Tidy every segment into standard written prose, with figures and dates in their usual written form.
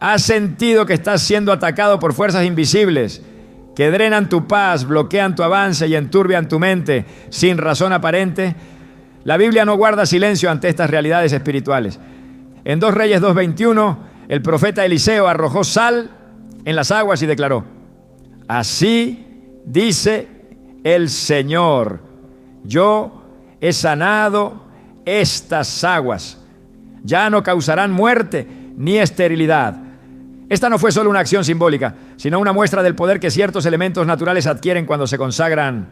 ¿Has sentido que estás siendo atacado por fuerzas invisibles que drenan tu paz, bloquean tu avance y enturbian tu mente sin razón aparente? La Biblia no guarda silencio ante estas realidades espirituales. En 2 Reyes 2:21, el profeta Eliseo arrojó sal en las aguas y declaró: así dice el Señor, yo he sanado estas aguas, ya no causarán muerte ni esterilidad. Esta no fue solo una acción simbólica, sino una muestra del poder que ciertos elementos naturales adquieren cuando se consagran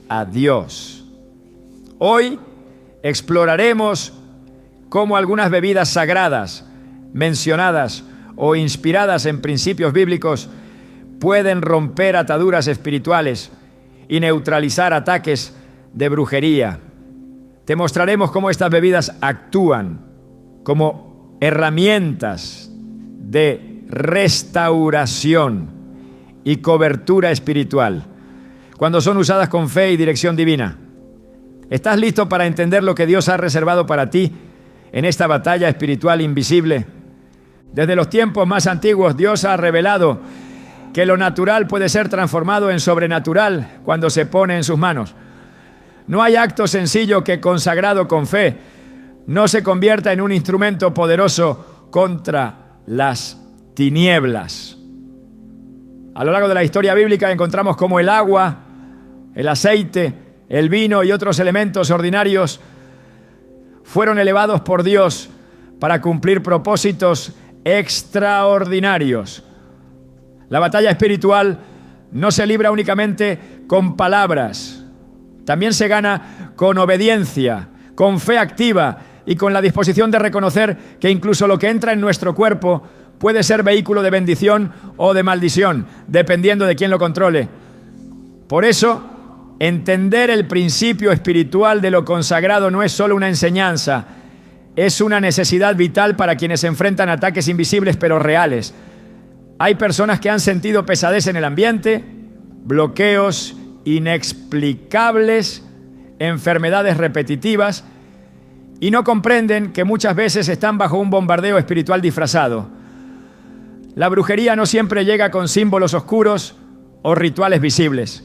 a Dios. Hoy exploraremos cómo algunas bebidas sagradas, mencionadas o inspiradas en principios bíblicos, pueden romper ataduras espirituales y neutralizar ataques de brujería. Te mostraremos cómo estas bebidas actúan como herramientas de restauración y cobertura espiritual cuando son usadas con fe y dirección divina. ¿Estás listo para entender lo que Dios ha reservado para ti en esta batalla espiritual invisible? Desde los tiempos más antiguos, Dios ha revelado que lo natural puede ser transformado en sobrenatural cuando se pone en sus manos. No hay acto sencillo que, consagrado con fe, no se convierta en un instrumento poderoso contra las tinieblas. A lo largo de la historia bíblica encontramos cómo el agua, el aceite, el vino y otros elementos ordinarios fueron elevados por Dios para cumplir propósitos extraordinarios. La batalla espiritual no se libra únicamente con palabras, también se gana con obediencia, con fe activa y con la disposición de reconocer que incluso lo que entra en nuestro cuerpo puede ser vehículo de bendición o de maldición, dependiendo de quién lo controle. Por eso, entender el principio espiritual de lo consagrado no es solo una enseñanza, es una necesidad vital para quienes enfrentan ataques invisibles pero reales. Hay personas que han sentido pesadez en el ambiente, bloqueos inexplicables, enfermedades repetitivas, y no comprenden que muchas veces están bajo un bombardeo espiritual disfrazado. La brujería no siempre llega con símbolos oscuros o rituales visibles.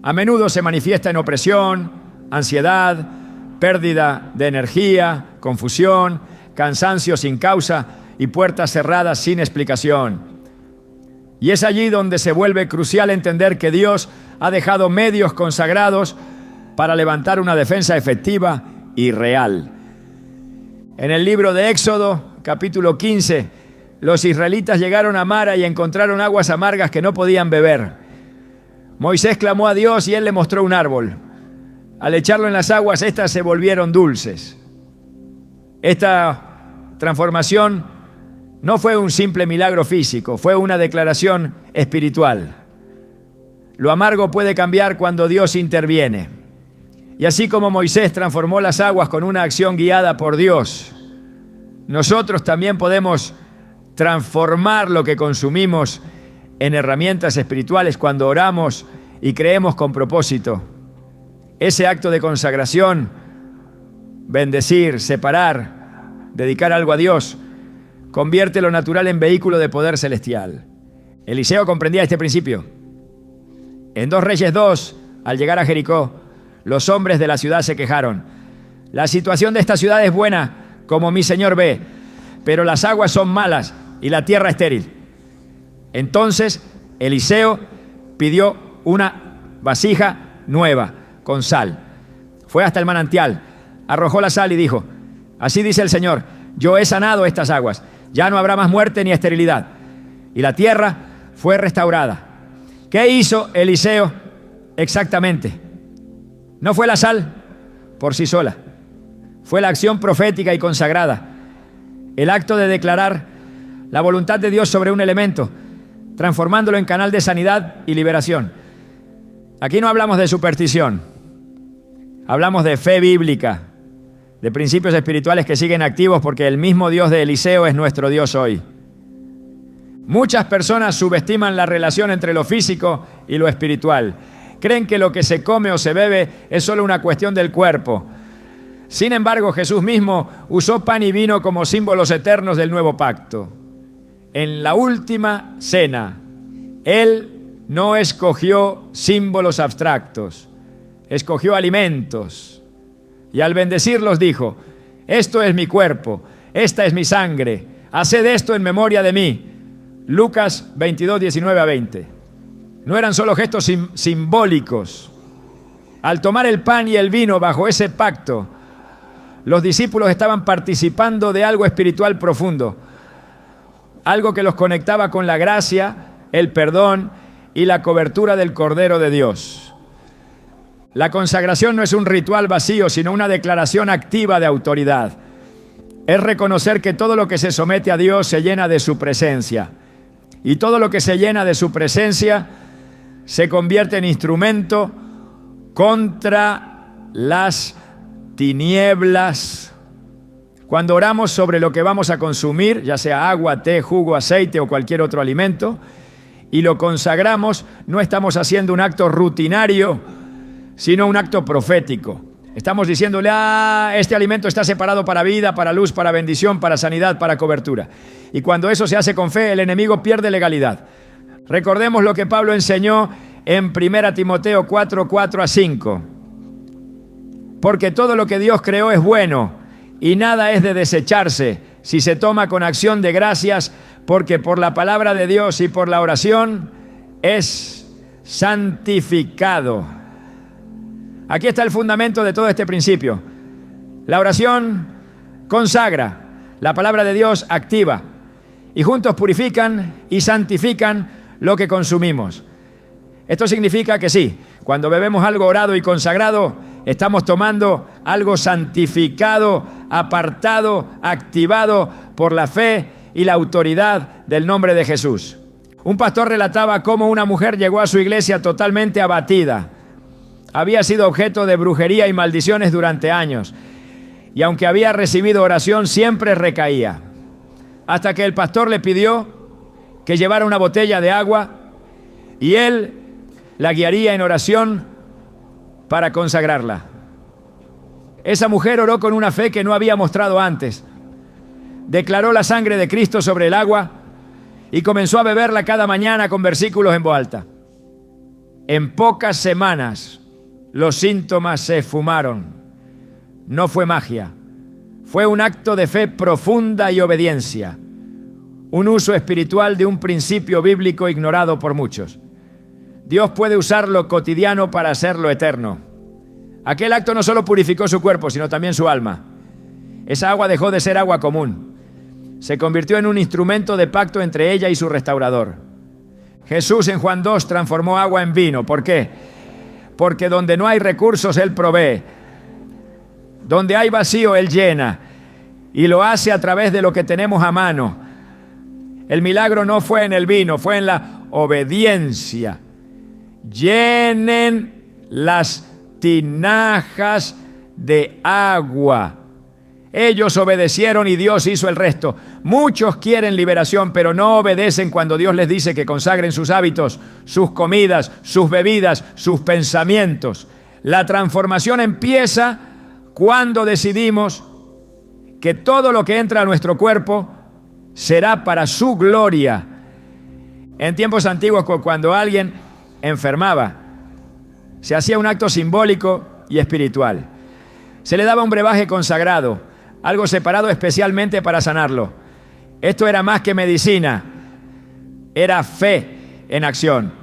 A menudo se manifiesta en opresión, ansiedad, pérdida de energía, confusión, cansancio sin causa y puertas cerradas sin explicación. Y es allí donde se vuelve crucial entender que Dios ha dejado medios consagrados para levantar una defensa efectiva y real. En el libro de Éxodo, capítulo 15, los israelitas llegaron a Mara y encontraron aguas amargas que no podían beber. Moisés clamó a Dios y él le mostró un árbol. Al echarlo en las aguas, estas se volvieron dulces. Esta transformación no fue un simple milagro físico, fue una declaración espiritual. Lo amargo puede cambiar cuando Dios interviene. Y así como Moisés transformó las aguas con una acción guiada por Dios, nosotros también podemos transformar lo que consumimos en herramientas espirituales cuando oramos y creemos con propósito. Ese acto de consagración, bendecir, separar, dedicar algo a Dios, convierte lo natural en vehículo de poder celestial. Eliseo comprendía este principio. En 2 Reyes 2, al llegar a Jericó, los hombres de la ciudad se quejaron. La situación de esta ciudad es buena, como mi señor ve, pero las aguas son malas y la tierra estéril. Entonces Eliseo pidió una vasija nueva con sal. Fue hasta el manantial, arrojó la sal y dijo: así dice el Señor, yo he sanado estas aguas, ya no habrá más muerte ni esterilidad. Y la tierra fue restaurada. ¿Qué hizo Eliseo exactamente? No fue la sal por sí sola, fue la acción profética y consagrada, el acto de declarar la voluntad de Dios sobre un elemento, transformándolo en canal de sanidad y liberación. Aquí no hablamos de superstición, hablamos de fe bíblica, de principios espirituales que siguen activos porque el mismo Dios de Eliseo es nuestro Dios hoy. Muchas personas subestiman la relación entre lo físico y lo espiritual. Creen que lo que se come o se bebe es solo una cuestión del cuerpo. Sin embargo, Jesús mismo usó pan y vino como símbolos eternos del nuevo pacto. en la última cena, Él no escogió símbolos abstractos, escogió alimentos. Y al bendecirlos dijo: esto es mi cuerpo, esta es mi sangre, haced esto en memoria de mí. Lucas 22, 19 a 20. No eran solo gestos simbólicos. Al tomar el pan y el vino bajo ese pacto, los discípulos estaban participando de algo espiritual profundo, algo que los conectaba con la gracia, el perdón y la cobertura del Cordero de Dios. La consagración no es un ritual vacío, sino una declaración activa de autoridad. Es reconocer que todo lo que se somete a Dios se llena de su presencia. Y todo lo que se llena de su presencia se convierte en instrumento contra las tinieblas. Cuando oramos sobre lo que vamos a consumir, ya sea agua, té, jugo, aceite o cualquier otro alimento, y lo consagramos, no estamos haciendo un acto rutinario, sino un acto profético. Estamos diciéndole: este alimento está separado para vida, para luz, para bendición, para sanidad, para cobertura. Y cuando eso se hace con fe, el enemigo pierde legalidad. Recordemos lo que Pablo enseñó en 1 Timoteo 4, 4 a 5. Porque todo lo que Dios creó es bueno, y nada es de desecharse si se toma con acción de gracias, porque por la palabra de Dios y por la oración es santificado. Aquí está el fundamento de todo este principio. La oración consagra, la palabra de Dios activa, y juntos purifican y santifican lo que consumimos. Esto significa que sí, cuando bebemos algo orado y consagrado, estamos tomando algo santificado, apartado, activado por la fe y la autoridad del nombre de Jesús. Un pastor relataba cómo una mujer llegó a su iglesia totalmente abatida. Había sido objeto de brujería y maldiciones durante años, y aunque había recibido oración, siempre recaía. Hasta que el pastor le pidió que llevara una botella de agua y él la guiaría en oración para consagrarla. Esa mujer oró con una fe que no había mostrado antes. Declaró la sangre de Cristo sobre el agua y comenzó a beberla cada mañana con versículos en voz alta. En pocas semanas los síntomas se esfumaron. No fue magia, fue un acto de fe profunda y obediencia, un uso espiritual de un principio bíblico ignorado por muchos. Dios puede usar lo cotidiano para hacerlo eterno. Aquel acto no solo purificó su cuerpo, sino también su alma. Esa agua dejó de ser agua común. Se convirtió en un instrumento de pacto entre ella y su restaurador. Jesús en Juan 2 transformó agua en vino. ¿Por qué? Porque donde no hay recursos, Él provee. Donde hay vacío, Él llena. Y lo hace a través de lo que tenemos a mano. El milagro no fue en el vino, fue en la obediencia. Llenen las tinajas de agua. Ellos obedecieron y Dios hizo el resto. Muchos quieren liberación, pero no obedecen cuando Dios les dice que consagren sus hábitos, sus comidas, sus bebidas, sus pensamientos. La transformación empieza cuando decidimos que todo lo que entra a nuestro cuerpo será para su gloria. En tiempos antiguos, cuando alguien enfermaba, se hacía un acto simbólico y espiritual. Se le daba un brebaje consagrado, algo separado especialmente para sanarlo. Esto era más que medicina, era fe en acción.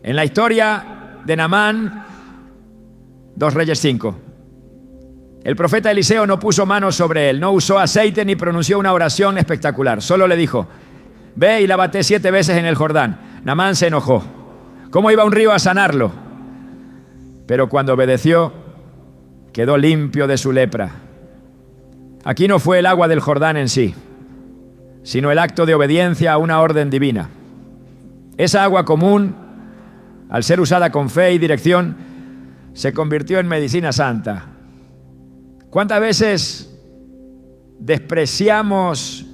En la historia de Naamán, 2 Reyes 5, el profeta Eliseo no puso manos sobre él, no usó aceite ni pronunció una oración espectacular. Solo le dijo: ve y lávate 7 veces en el Jordán. Naamán se enojó. ¿Cómo iba un río a sanarlo? Pero cuando obedeció, quedó limpio de su lepra. Aquí no fue el agua del Jordán en sí, sino el acto de obediencia a una orden divina. Esa agua común, al ser usada con fe y dirección, se convirtió en medicina santa. ¿Cuántas veces despreciamos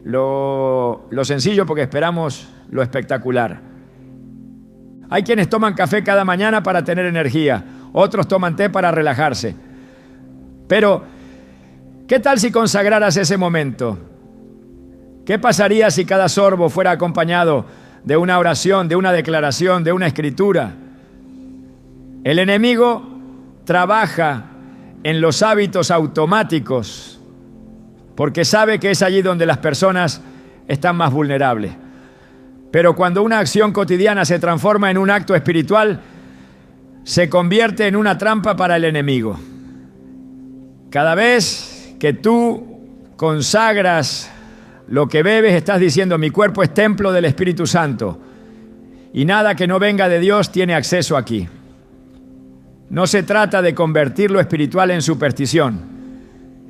lo sencillo porque esperamos lo espectacular? Hay quienes toman café cada mañana para tener energía, otros toman té para relajarse. Pero, ¿qué tal si consagraras ese momento? ¿Qué pasaría si cada sorbo fuera acompañado de una oración, de una declaración, de una escritura? El enemigo trabaja en los hábitos automáticos porque sabe que es allí donde las personas están más vulnerables. Pero cuando una acción cotidiana se transforma en un acto espiritual, se convierte en una trampa para el enemigo. Cada vez que tú consagras lo que bebes, estás diciendo: mi cuerpo es templo del Espíritu Santo y nada que no venga de Dios tiene acceso aquí. No se trata de convertir lo espiritual en superstición,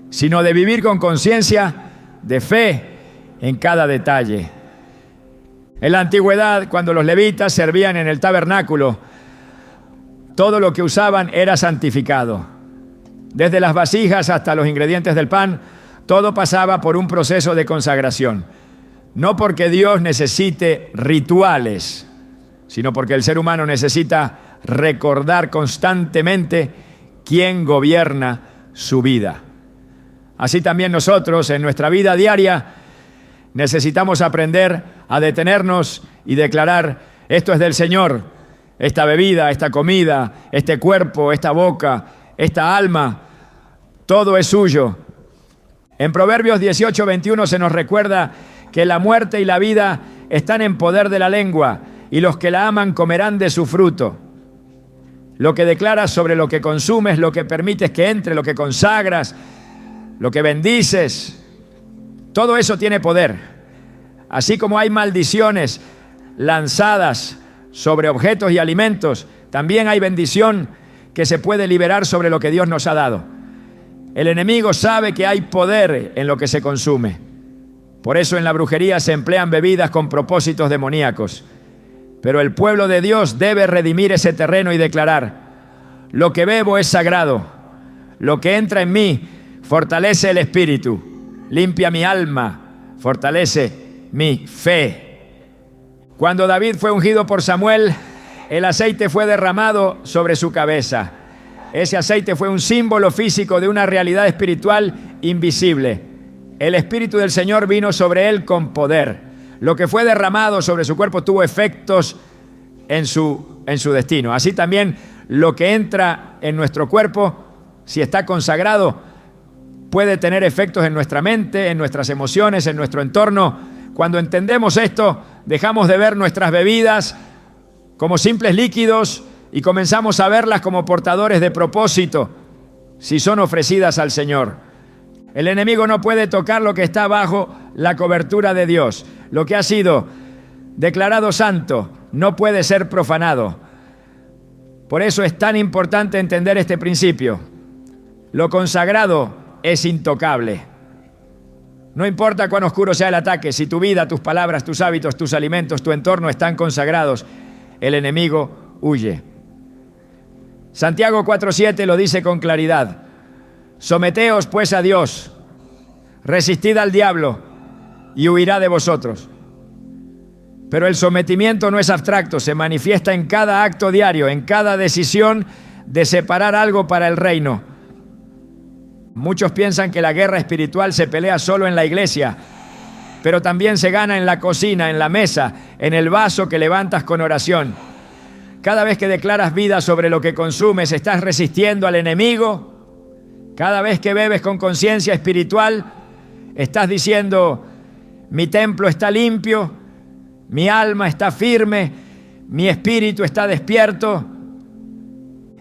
sino de vivir con conciencia de fe en cada detalle. En la antigüedad, cuando los levitas servían en el tabernáculo, todo lo que usaban era santificado. Desde las vasijas hasta los ingredientes del pan, todo pasaba por un proceso de consagración. No porque Dios necesite rituales, sino porque el ser humano necesita recordar constantemente quién gobierna su vida. Así también nosotros, en nuestra vida diaria, necesitamos aprender a detenernos y declarar: esto es del Señor, esta bebida, esta comida, este cuerpo, esta boca, esta alma, todo es suyo. En Proverbios 18:21 se nos recuerda que la muerte y la vida están en poder de la lengua, y los que la aman comerán de su fruto. Lo que declaras sobre lo que consumes, lo que permites que entre, lo que consagras, lo que bendices, todo eso tiene poder. Así como hay maldiciones lanzadas sobre objetos y alimentos, también hay bendición que se puede liberar sobre lo que Dios nos ha dado. El enemigo sabe que hay poder en lo que se consume. Por eso en la brujería se emplean bebidas con propósitos demoníacos. Pero el pueblo de Dios debe redimir ese terreno y declarar: lo que bebo es sagrado, lo que entra en mí fortalece el espíritu, limpia mi alma, fortalece mi fe. Cuando David fue ungido por Samuel, el aceite fue derramado sobre su cabeza. Ese aceite fue un símbolo físico de una realidad espiritual invisible. El Espíritu del Señor vino sobre él con poder. Lo que fue derramado sobre su cuerpo tuvo efectos en su destino. Así también lo que entra en nuestro cuerpo, si está consagrado, puede tener efectos en nuestra mente, en nuestras emociones, en nuestro entorno. Cuando entendemos esto, dejamos de ver nuestras bebidas como simples líquidos y comenzamos a verlas como portadores de propósito, si son ofrecidas al Señor. El enemigo no puede tocar lo que está bajo la cobertura de Dios. Lo que ha sido declarado santo no puede ser profanado. Por eso es tan importante entender este principio. Lo consagrado es intocable. No importa cuán oscuro sea el ataque, si tu vida, tus palabras, tus hábitos, tus alimentos, tu entorno están consagrados, el enemigo huye. Santiago 4:7 lo dice con claridad: someteos pues a Dios, resistid al diablo y huirá de vosotros. Pero el sometimiento no es abstracto, se manifiesta en cada acto diario, en cada decisión de separar algo para el reino. Muchos piensan que la guerra espiritual se pelea solo en la iglesia, pero también se gana en la cocina, en la mesa, en el vaso que levantas con oración. Cada vez que declaras vida sobre lo que consumes, estás resistiendo al enemigo. Cada vez que bebes con conciencia espiritual, estás diciendo: mi templo está limpio, mi alma está firme, mi espíritu está despierto.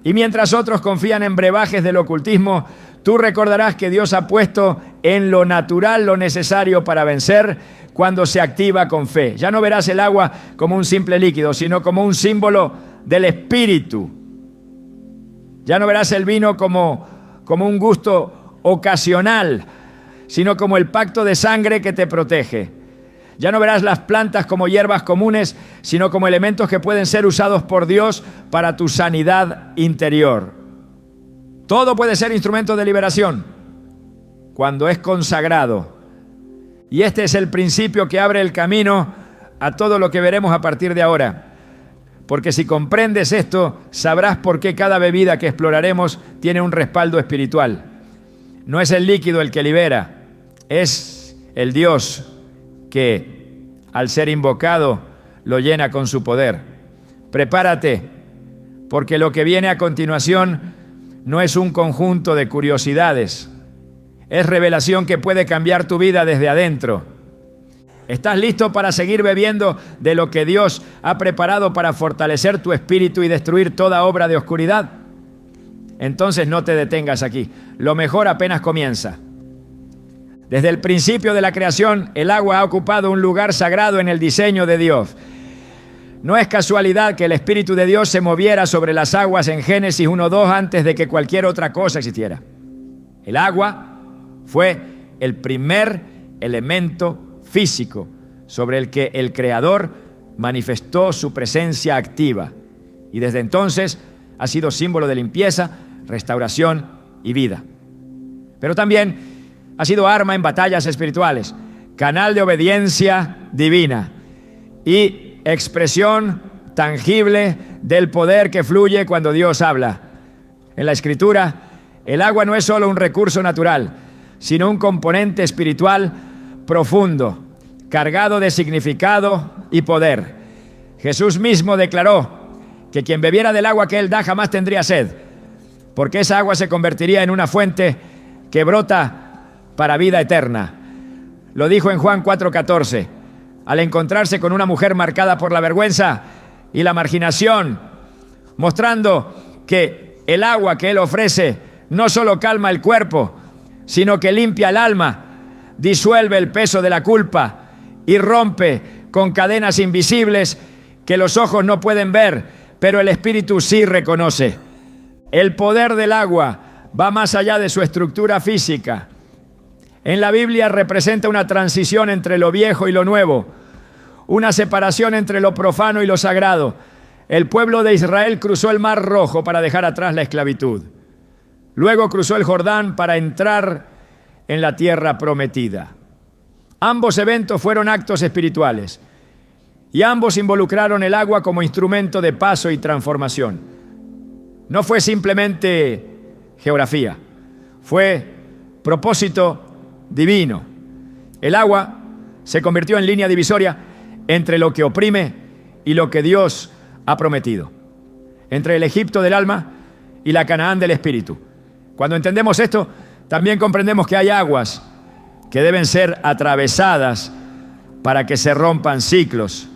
Y mientras otros confían en brebajes del ocultismo, tú recordarás que Dios ha puesto en lo natural lo necesario para vencer cuando se activa con fe. Ya no verás el agua como un simple líquido, sino como un símbolo del espíritu. Ya no verás el vino como un gusto ocasional, sino como el pacto de sangre que te protege. Ya no verás las plantas como hierbas comunes, sino como elementos que pueden ser usados por Dios para tu sanidad interior. Todo puede ser instrumento de liberación cuando es consagrado. Y este es el principio que abre el camino a todo lo que veremos a partir de ahora. Porque si comprendes esto, sabrás por qué cada bebida que exploraremos tiene un respaldo espiritual. No es el líquido el que libera, es el Dios que al ser invocado lo llena con su poder. Prepárate, porque lo que viene a continuación no es un conjunto de curiosidades, es revelación que puede cambiar tu vida desde adentro. ¿Estás listo para seguir bebiendo de lo que Dios ha preparado para fortalecer tu espíritu y destruir toda obra de oscuridad? Entonces no te detengas aquí. Lo mejor apenas comienza. Desde el principio de la creación, el agua ha ocupado un lugar sagrado en el diseño de Dios. No es casualidad que el Espíritu de Dios se moviera sobre las aguas en Génesis 1:2 antes de que cualquier otra cosa existiera. El agua fue el primer elemento físico sobre el que el Creador manifestó su presencia activa, y desde entonces ha sido símbolo de limpieza, restauración y vida. Pero también ha sido arma en batallas espirituales, canal de obediencia divina y expresión tangible del poder que fluye cuando Dios habla. En la Escritura, el agua no es solo un recurso natural, sino un componente espiritual profundo, cargado de significado y poder. Jesús mismo declaró que quien bebiera del agua que Él da jamás tendría sed, porque esa agua se convertiría en una fuente que brota para vida eterna. Lo dijo en Juan 4:14, al encontrarse con una mujer marcada por la vergüenza y la marginación, mostrando que el agua que Él ofrece no solo calma el cuerpo, sino que limpia el alma, disuelve el peso de la culpa y rompe con cadenas invisibles que los ojos no pueden ver, pero el espíritu sí reconoce. El poder del agua va más allá de su estructura física. En la Biblia representa una transición entre lo viejo y lo nuevo, una separación entre lo profano y lo sagrado. El pueblo de Israel cruzó el Mar Rojo para dejar atrás la esclavitud. Luego cruzó el Jordán para entrar en la tierra prometida. Ambos eventos fueron actos espirituales y ambos involucraron el agua como instrumento de paso y transformación. No fue simplemente geografía, fue propósito divino. El agua se convirtió en línea divisoria entre lo que oprime y lo que Dios ha prometido, entre el Egipto del alma y la Canaán del espíritu. Cuando entendemos esto, también comprendemos que hay aguas que deben ser atravesadas para que se rompan ciclos,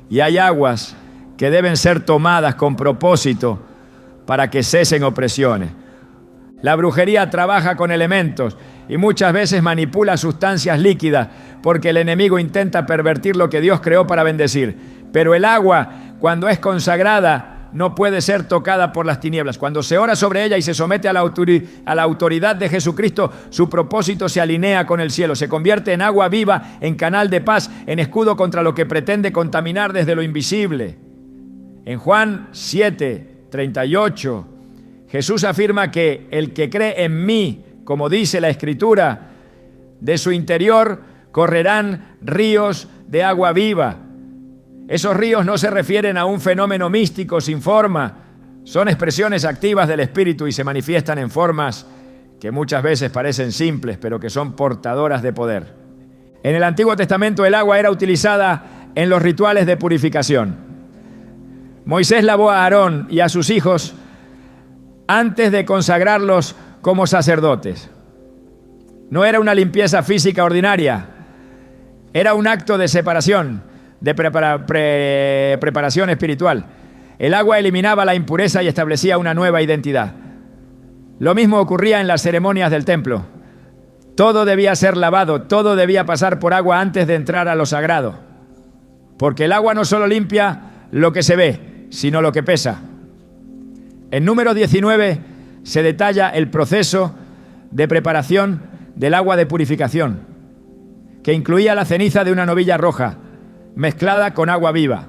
y hay aguas que deben ser tomadas con propósito para que cesen opresiones. La brujería trabaja con elementos y muchas veces manipula sustancias líquidas porque el enemigo intenta pervertir lo que Dios creó para bendecir. Pero el agua, cuando es consagrada, no puede ser tocada por las tinieblas. Cuando se ora sobre ella y se somete a la autoridad de Jesucristo, su propósito se alinea con el cielo, se convierte en agua viva, en canal de paz, en escudo contra lo que pretende contaminar desde lo invisible. En Juan 7:38, Jesús afirma que el que cree en mí, como dice la Escritura, de su interior correrán ríos de agua viva. Esos ríos no se refieren a un fenómeno místico sin forma, son expresiones activas del Espíritu y se manifiestan en formas que muchas veces parecen simples, pero que son portadoras de poder. En el Antiguo Testamento el agua era utilizada en los rituales de purificación. Moisés lavó a Aarón y a sus hijos antes de consagrarlos como sacerdotes. No era una limpieza física ordinaria, era un acto de separación, de preparación espiritual. El agua eliminaba la impureza y establecía una nueva identidad. Lo mismo ocurría en las ceremonias del templo. Todo debía ser lavado, todo debía pasar por agua antes de entrar a lo sagrado. Porque el agua no solo limpia lo que se ve, sino lo que pesa. En Números 19 se detalla el proceso de preparación del agua de purificación, que incluía la ceniza de una novilla roja, mezclada con agua viva.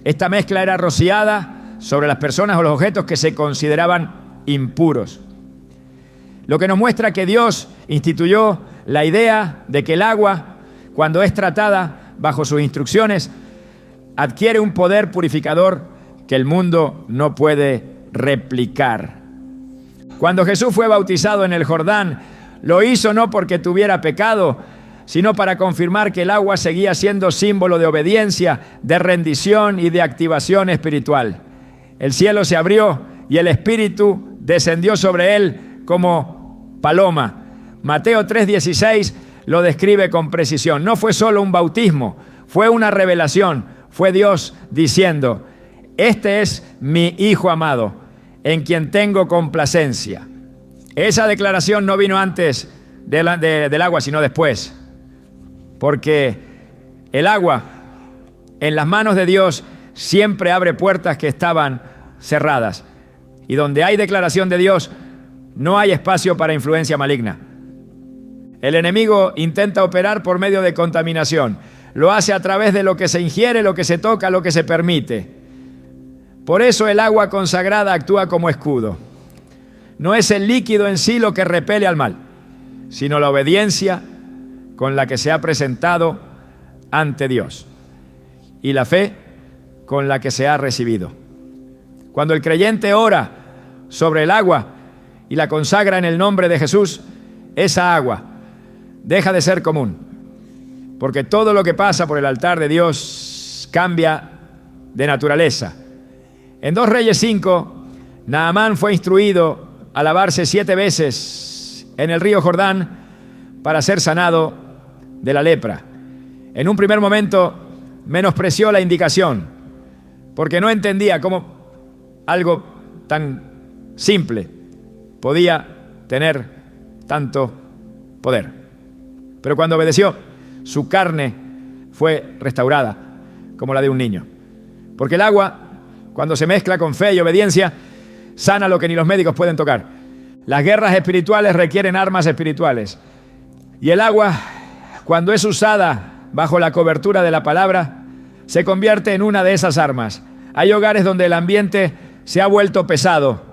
Esta mezcla era rociada sobre las personas o los objetos que se consideraban impuros. Lo que nos muestra que Dios instituyó la idea de que el agua, cuando es tratada bajo sus instrucciones, adquiere un poder purificador que el mundo no puede replicar. Cuando Jesús fue bautizado en el Jordán, lo hizo no porque tuviera pecado, sino para confirmar que el agua seguía siendo símbolo de obediencia, de rendición y de activación espiritual. El cielo se abrió y el Espíritu descendió sobre él como paloma. Mateo 3:16 lo describe con precisión. No fue solo un bautismo, fue una revelación. Fue Dios diciendo: este es mi Hijo amado, en quien tengo complacencia. Esa declaración no vino antes del agua, sino después. Porque el agua en las manos de Dios siempre abre puertas que estaban cerradas. Y donde hay declaración de Dios, no hay espacio para influencia maligna. El enemigo intenta operar por medio de contaminación. Lo hace a través de lo que se ingiere, lo que se toca, lo que se permite. Por eso el agua consagrada actúa como escudo. No es el líquido en sí lo que repele al mal, sino la obediencia con la que se ha presentado ante Dios y la fe con la que se ha recibido. Cuando el creyente ora sobre el agua y la consagra en el nombre de Jesús, esa agua deja de ser común, porque todo lo que pasa por el altar de Dios cambia de naturaleza. En 2 Reyes 5, Naamán fue instruido a lavarse 7 veces en el río Jordán para ser sanado de la lepra. En un primer momento menospreció la indicación, porque no entendía cómo algo tan simple podía tener tanto poder. Pero cuando obedeció, su carne fue restaurada como la de un niño. Porque el agua, cuando se mezcla con fe y obediencia, sana lo que ni los médicos pueden tocar. Las guerras espirituales requieren armas espirituales. Y el agua, cuando es usada bajo la cobertura de la palabra, se convierte en una de esas armas. Hay hogares donde el ambiente se ha vuelto pesado.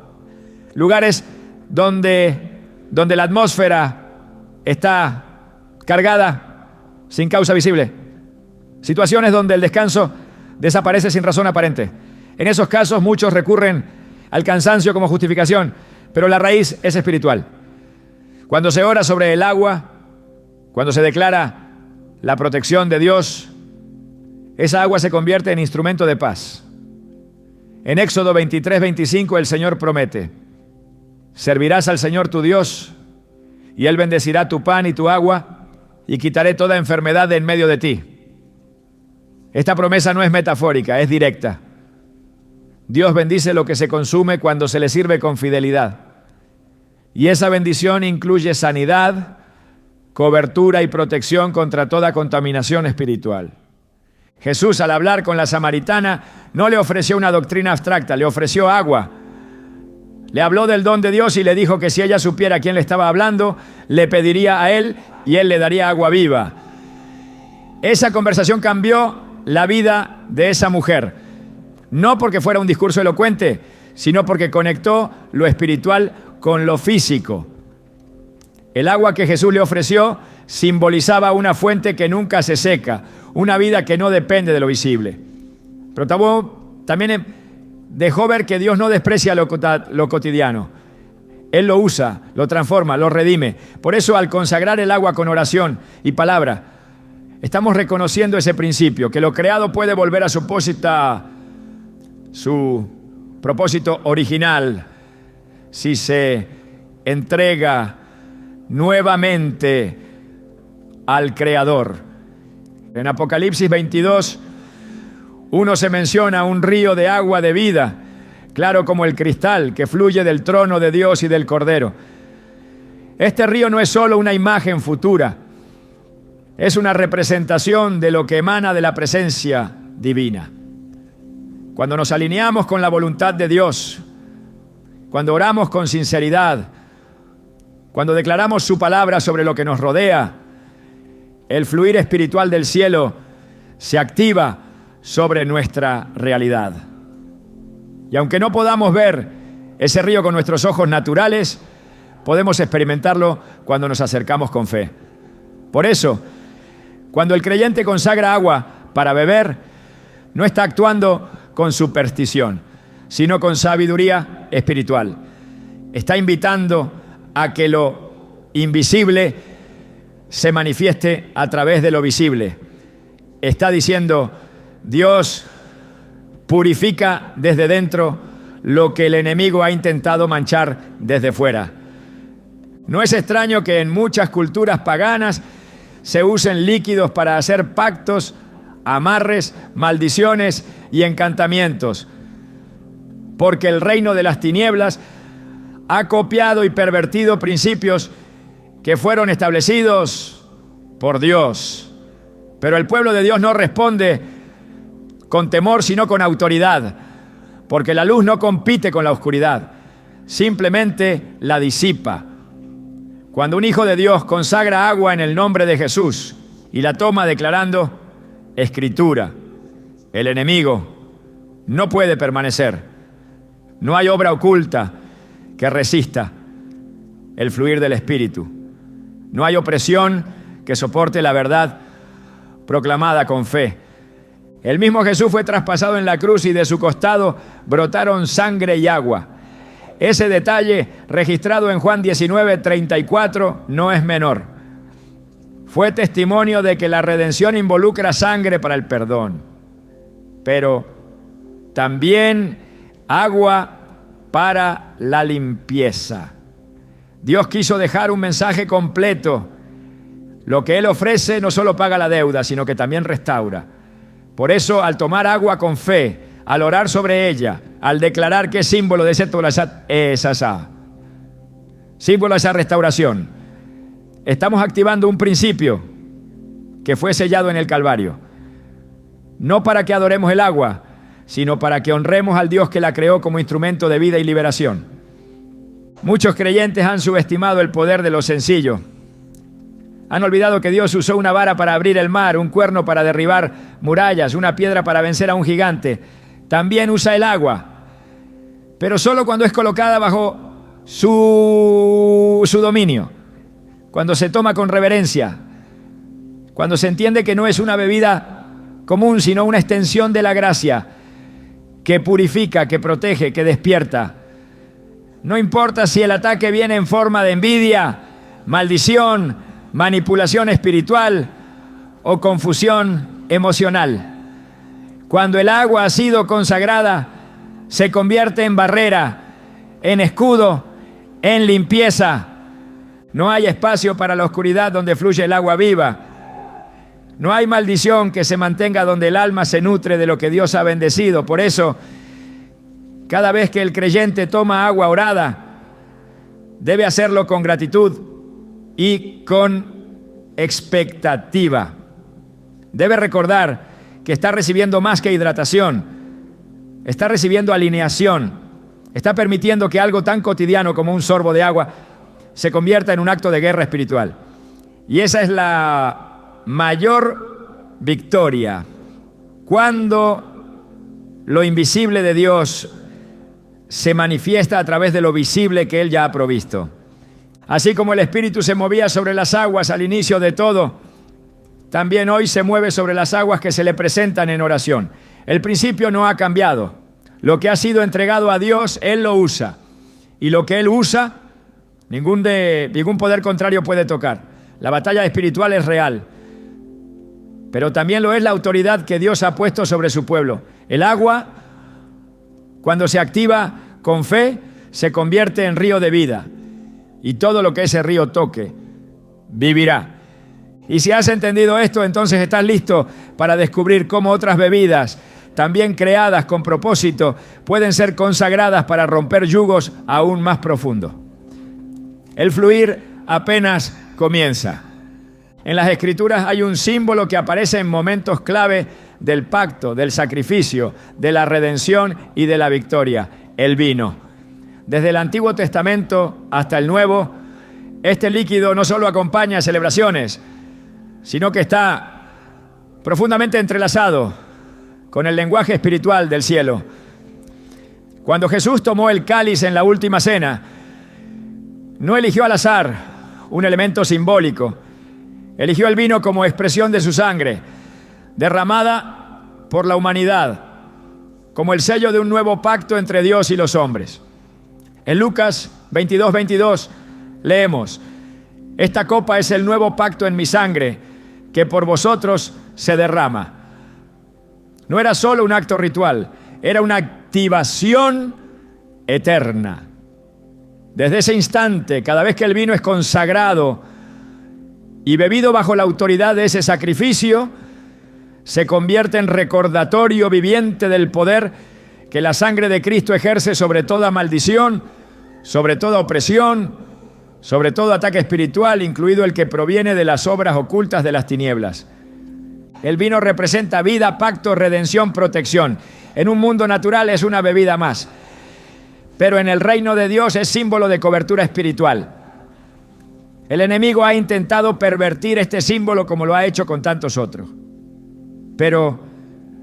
Lugares donde la atmósfera está cargada sin causa visible. Situaciones donde el descanso desaparece sin razón aparente. En esos casos muchos recurren al cansancio como justificación, pero la raíz es espiritual. Cuando se ora sobre el agua, cuando se declara la protección de Dios, esa agua se convierte en instrumento de paz. En Éxodo 23:25 el Señor promete: servirás al Señor tu Dios, y Él bendecirá tu pan y tu agua, y quitaré toda enfermedad de en medio de ti. Esta promesa no es metafórica, es directa. Dios bendice lo que se consume cuando se le sirve con fidelidad. Y esa bendición incluye sanidad, cobertura y protección contra toda contaminación espiritual. Jesús, al hablar con la samaritana, no le ofreció una doctrina abstracta, le ofreció agua. Le habló del don de Dios y le dijo que si ella supiera a quién le estaba hablando, le pediría a él y él le daría agua viva. Esa conversación cambió la vida de esa mujer, no porque fuera un discurso elocuente, sino porque conectó lo espiritual con lo físico. El agua que Jesús le ofreció simbolizaba una fuente que nunca se seca, una vida que no depende de lo visible. Pero también dejó ver que Dios no desprecia lo cotidiano. Él lo usa, lo transforma, lo redime. Por eso, al consagrar el agua con oración y palabra, estamos reconociendo ese principio, que lo creado puede volver a su propósito original si se entrega nuevamente al Creador. En Apocalipsis 22:1 se menciona un río de agua de vida, claro como el cristal, que fluye del trono de Dios y del Cordero. Este río no es solo una imagen futura, es una representación de lo que emana de la presencia divina. Cuando nos alineamos con la voluntad de Dios, cuando oramos con sinceridad, cuando declaramos su palabra sobre lo que nos rodea, el fluir espiritual del cielo se activa sobre nuestra realidad. Y aunque no podamos ver ese río con nuestros ojos naturales, podemos experimentarlo cuando nos acercamos con fe. Por eso, cuando el creyente consagra agua para beber, no está actuando con superstición, sino con sabiduría espiritual. Está invitando a que lo invisible se manifieste a través de lo visible. Está diciendo, Dios purifica desde dentro lo que el enemigo ha intentado manchar desde fuera. No es extraño que en muchas culturas paganas se usen líquidos para hacer pactos, amarres, maldiciones y encantamientos, porque el reino de las tinieblas ha copiado y pervertido principios que fueron establecidos por Dios. Pero el pueblo de Dios no responde con temor, sino con autoridad, porque la luz no compite con la oscuridad, simplemente la disipa. Cuando un hijo de Dios consagra agua en el nombre de Jesús y la toma declarando Escritura, el enemigo no puede permanecer. No hay obra oculta que resista el fluir del Espíritu. No hay opresión que soporte la verdad proclamada con fe. El mismo Jesús fue traspasado en la cruz y de su costado brotaron sangre y agua. Ese detalle, registrado en Juan 19:34, no es menor. Fue testimonio de que la redención involucra sangre para el perdón, pero también agua para la limpieza. Dios quiso dejar un mensaje completo. Lo que Él ofrece no solo paga la deuda, sino que también restaura. Por eso, al tomar agua con fe, al orar sobre ella, al declarar que es símbolo de ese símbolo de esa restauración, estamos activando un principio que fue sellado en el Calvario. No para que adoremos el agua, sino para que honremos al Dios que la creó como instrumento de vida y liberación. Muchos creyentes han subestimado el poder de lo sencillo. Han olvidado que Dios usó una vara para abrir el mar, un cuerno para derribar murallas, una piedra para vencer a un gigante. También usa el agua, pero solo cuando es colocada bajo su dominio, cuando se toma con reverencia, cuando se entiende que no es una bebida común, sino una extensión de la gracia que purifica, que protege, que despierta. No importa si el ataque viene en forma de envidia, maldición, manipulación espiritual o confusión emocional. Cuando el agua ha sido consagrada, se convierte en barrera, en escudo, en limpieza. No hay espacio para la oscuridad donde fluye el agua viva. No hay maldición que se mantenga donde el alma se nutre de lo que Dios ha bendecido. Por eso, cada vez que el creyente toma agua orada, debe hacerlo con gratitud y con expectativa. Debe recordar que está recibiendo más que hidratación, está recibiendo alineación, está permitiendo que algo tan cotidiano como un sorbo de agua se convierta en un acto de guerra espiritual. Y esa es la mayor victoria, cuando lo invisible de Dios se manifiesta a través de lo visible que Él ya ha provisto. Así como el Espíritu se movía sobre las aguas al inicio de todo, también hoy se mueve sobre las aguas que se le presentan en oración. El principio no ha cambiado. Lo que ha sido entregado a Dios, Él lo usa. Y lo que Él usa, ningún poder contrario puede tocar. La batalla espiritual es real. Pero también lo es la autoridad que Dios ha puesto sobre su pueblo. El agua, cuando se activa con fe, se convierte en río de vida. Y todo lo que ese río toque, vivirá. Y si has entendido esto, entonces estás listo para descubrir cómo otras bebidas, también creadas con propósito, pueden ser consagradas para romper yugos aún más profundos. El fluir apenas comienza. En las Escrituras hay un símbolo que aparece en momentos clave del pacto, del sacrificio, de la redención y de la victoria: el vino. Desde el Antiguo Testamento hasta el Nuevo, este líquido no solo acompaña celebraciones, sino que está profundamente entrelazado con el lenguaje espiritual del cielo. Cuando Jesús tomó el cáliz en la última cena, no eligió al azar un elemento simbólico. Eligió el vino como expresión de su sangre, derramada por la humanidad, como el sello de un nuevo pacto entre Dios y los hombres. En Lucas 22:22 leemos: Esta copa es el nuevo pacto en mi sangre, que por vosotros se derrama. No era solo un acto ritual, era una activación eterna. Desde ese instante, cada vez que el vino es consagrado y bebido bajo la autoridad de ese sacrificio, se convierte en recordatorio viviente del poder que la sangre de Cristo ejerce sobre toda maldición, sobre toda opresión, sobre todo ataque espiritual, incluido el que proviene de las obras ocultas de las tinieblas. El vino representa vida, pacto, redención, protección. En un mundo natural es una bebida más, pero en el reino de Dios es símbolo de cobertura espiritual. El enemigo ha intentado pervertir este símbolo como lo ha hecho con tantos otros, pero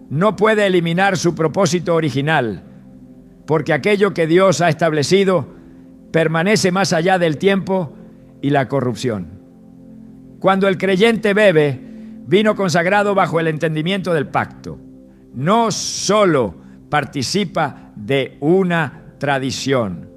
no puede eliminar su propósito original, porque aquello que Dios ha establecido permanece más allá del tiempo y la corrupción. Cuando el creyente bebe vino consagrado bajo el entendimiento del pacto, no solo participa de una tradición,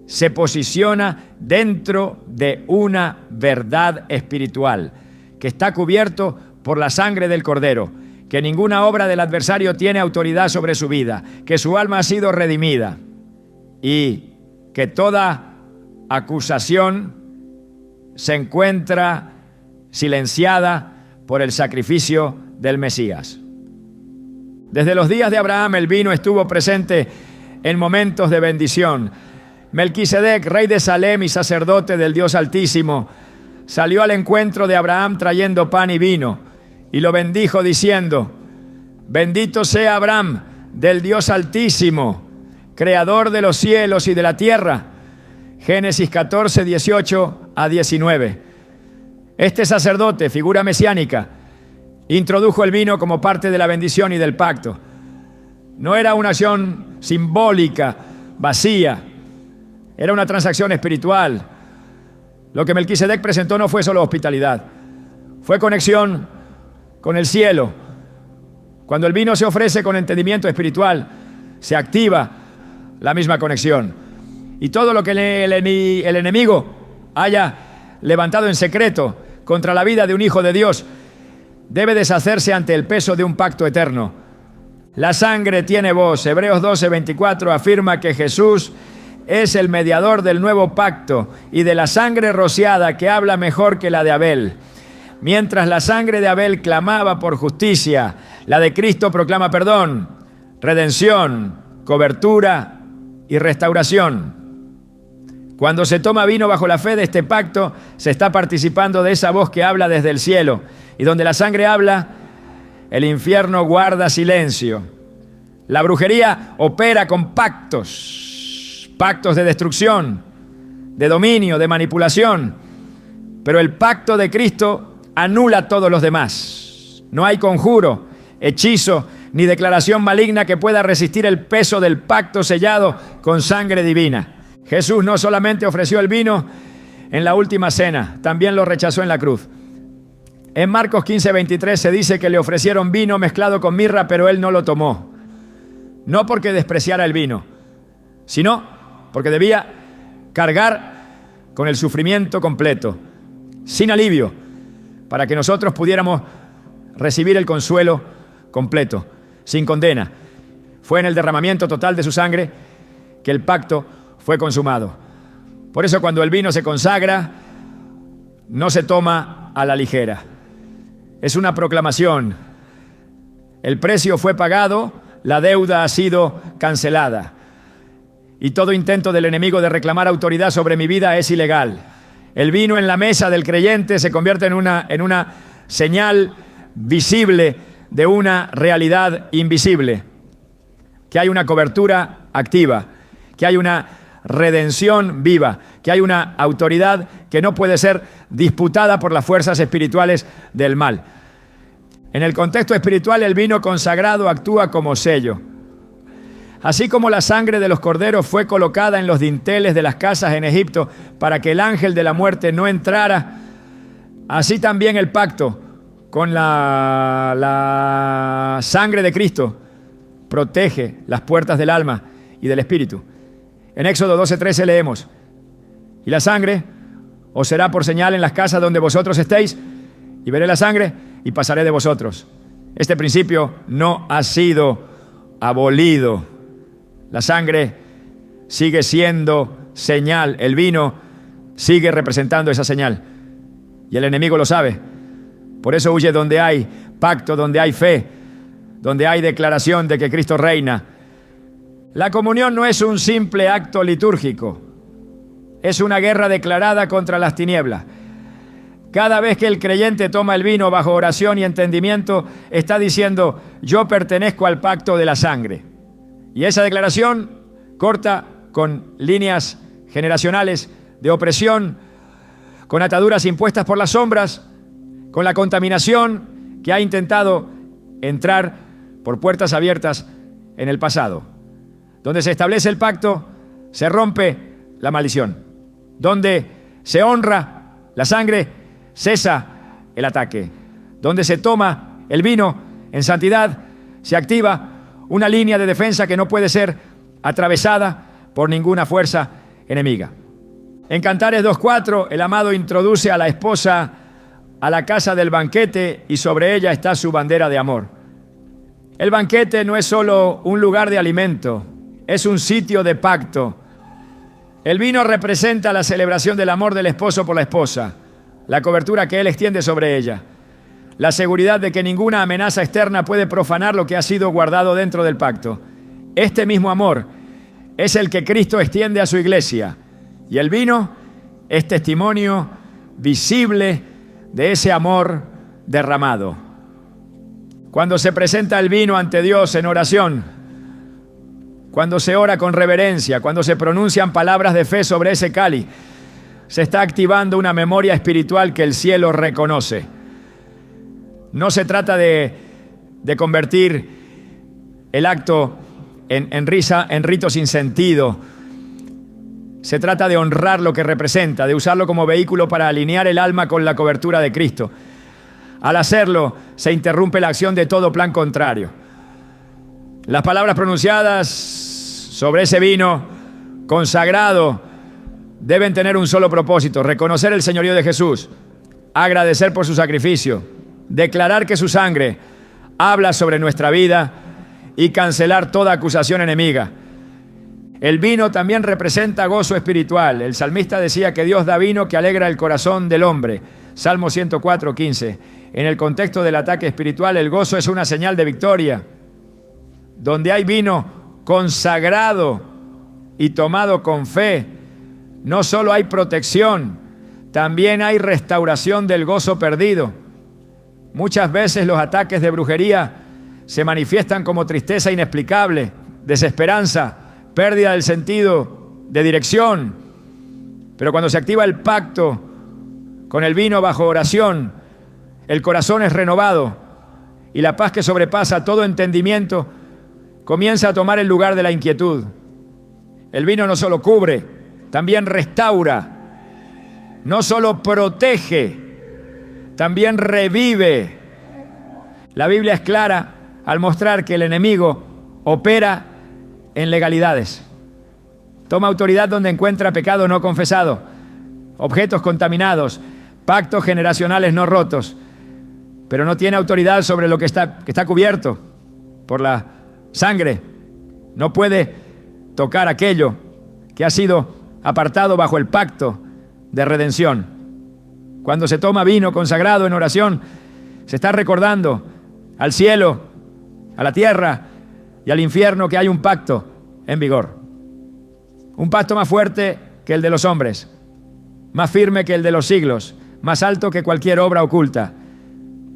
se posiciona dentro de una verdad espiritual que está cubierto por la sangre del Cordero, que ninguna obra del adversario tiene autoridad sobre su vida, que su alma ha sido redimida y que toda acusación se encuentra silenciada por el sacrificio del Mesías. Desde los días de Abraham el vino estuvo presente en momentos de bendición. Melquisedec, rey de Salem y sacerdote del Dios Altísimo, salió al encuentro de Abraham trayendo pan y vino y lo bendijo diciendo: bendito sea Abraham del Dios Altísimo, creador de los cielos y de la tierra. Génesis 14, 18 a 19. Este sacerdote, figura mesiánica, introdujo el vino como parte de la bendición y del pacto. No era una acción simbólica, vacía. Era una transacción espiritual. Lo que Melquisedec presentó no fue solo hospitalidad, fue conexión con el cielo. Cuando el vino se ofrece con entendimiento espiritual, se activa la misma conexión. Y todo lo que el enemigo haya levantado en secreto contra la vida de un hijo de Dios debe deshacerse ante el peso de un pacto eterno. La sangre tiene voz. Hebreos 12:24 afirma que Jesús es el mediador del nuevo pacto y de la sangre rociada que habla mejor que la de Abel. Mientras la sangre de Abel clamaba por justicia, la de Cristo proclama perdón, redención, cobertura y restauración. Cuando se toma vino bajo la fe de este pacto, se está participando de esa voz que habla desde el cielo. Y donde la sangre habla, el infierno guarda silencio. La brujería opera con pactos de destrucción, de dominio, de manipulación. Pero el pacto de Cristo anula todos los demás. No hay conjuro, hechizo, ni declaración maligna que pueda resistir el peso del pacto sellado con sangre divina. Jesús no solamente ofreció el vino en la última cena, también lo rechazó en la cruz. En Marcos 15:23 se dice que le ofrecieron vino mezclado con mirra, pero él no lo tomó. No porque despreciara el vino, sino porque debía cargar con el sufrimiento completo, sin alivio, para que nosotros pudiéramos recibir el consuelo completo, sin condena. Fue en el derramamiento total de su sangre que el pacto fue consumado. Por eso cuando el vino se consagra, no se toma a la ligera. Es una proclamación. El precio fue pagado, la deuda ha sido cancelada. Y todo intento del enemigo de reclamar autoridad sobre mi vida es ilegal. El vino en la mesa del creyente se convierte en una señal visible de una realidad invisible. Que hay una cobertura activa, que hay una redención viva, que hay una autoridad que no puede ser disputada por las fuerzas espirituales del mal. En el contexto espiritual, el vino consagrado actúa como sello. Así como la sangre de los corderos fue colocada en los dinteles de las casas en Egipto para que el ángel de la muerte no entrara, así también el pacto con la sangre de Cristo protege las puertas del alma y del espíritu. En Éxodo 12:13 leemos: y la sangre Os será por señal en las casas donde vosotros estéis, y veré la sangre y pasaré de vosotros. Este principio no ha sido abolido. La sangre sigue siendo señal. El vino sigue representando esa señal. Y el enemigo lo sabe. Por eso huye donde hay pacto, donde hay fe, donde hay declaración de que Cristo reina. La comunión no es un simple acto litúrgico. Es una guerra declarada contra las tinieblas. Cada vez que el creyente toma el vino bajo oración y entendimiento, está diciendo: yo pertenezco al pacto de la sangre. Y esa declaración corta con líneas generacionales de opresión, con ataduras impuestas por las sombras, con la contaminación que ha intentado entrar por puertas abiertas en el pasado. Donde se establece el pacto, se rompe la maldición. Donde se honra la sangre, cesa el ataque. Donde se toma el vino en santidad, se activa una línea de defensa que no puede ser atravesada por ninguna fuerza enemiga. En Cantares 2:4, el amado introduce a la esposa a la casa del banquete y sobre ella está su bandera de amor. El banquete no es solo un lugar de alimento, es un sitio de pacto. El vino representa la celebración del amor del esposo por la esposa, la cobertura que él extiende sobre ella, la seguridad de que ninguna amenaza externa puede profanar lo que ha sido guardado dentro del pacto. Este mismo amor es el que Cristo extiende a su iglesia, y el vino es testimonio visible de ese amor derramado. Cuando se presenta el vino ante Dios en oración, cuando se ora con reverencia, cuando se pronuncian palabras de fe sobre ese cáliz, se está activando una memoria espiritual que el cielo reconoce. No se trata de convertir el acto en rito sin sentido. Se trata de honrar lo que representa, de usarlo como vehículo para alinear el alma con la cobertura de Cristo. Al hacerlo, se interrumpe la acción de todo plan contrario. Las palabras pronunciadas sobre ese vino consagrado deben tener un solo propósito: reconocer el señorío de Jesús, agradecer por su sacrificio, declarar que su sangre habla sobre nuestra vida y cancelar toda acusación enemiga. El vino también representa gozo espiritual. El salmista decía que Dios da vino que alegra el corazón del hombre. Salmo 104:15. En el contexto del ataque espiritual, el gozo es una señal de victoria. Donde hay vino consagrado y tomado con fe, no solo hay protección, también hay restauración del gozo perdido. Muchas veces los ataques de brujería se manifiestan como tristeza inexplicable, desesperanza, pérdida del sentido de dirección. Pero cuando se activa el pacto con el vino bajo oración, el corazón es renovado y la paz que sobrepasa todo entendimiento comienza a tomar el lugar de la inquietud. El vino no solo cubre, también restaura, no solo protege, también revive. La Biblia es clara al mostrar que el enemigo opera en legalidades. Toma autoridad donde encuentra pecado no confesado, objetos contaminados, pactos generacionales no rotos, pero no tiene autoridad sobre lo que está cubierto por la sangre. No puede tocar aquello que ha sido apartado bajo el pacto de redención. Cuando se toma vino consagrado en oración, se está recordando al cielo, a la tierra y al infierno que hay un pacto en vigor. Un pacto más fuerte que el de los hombres, más firme que el de los siglos, más alto que cualquier obra oculta.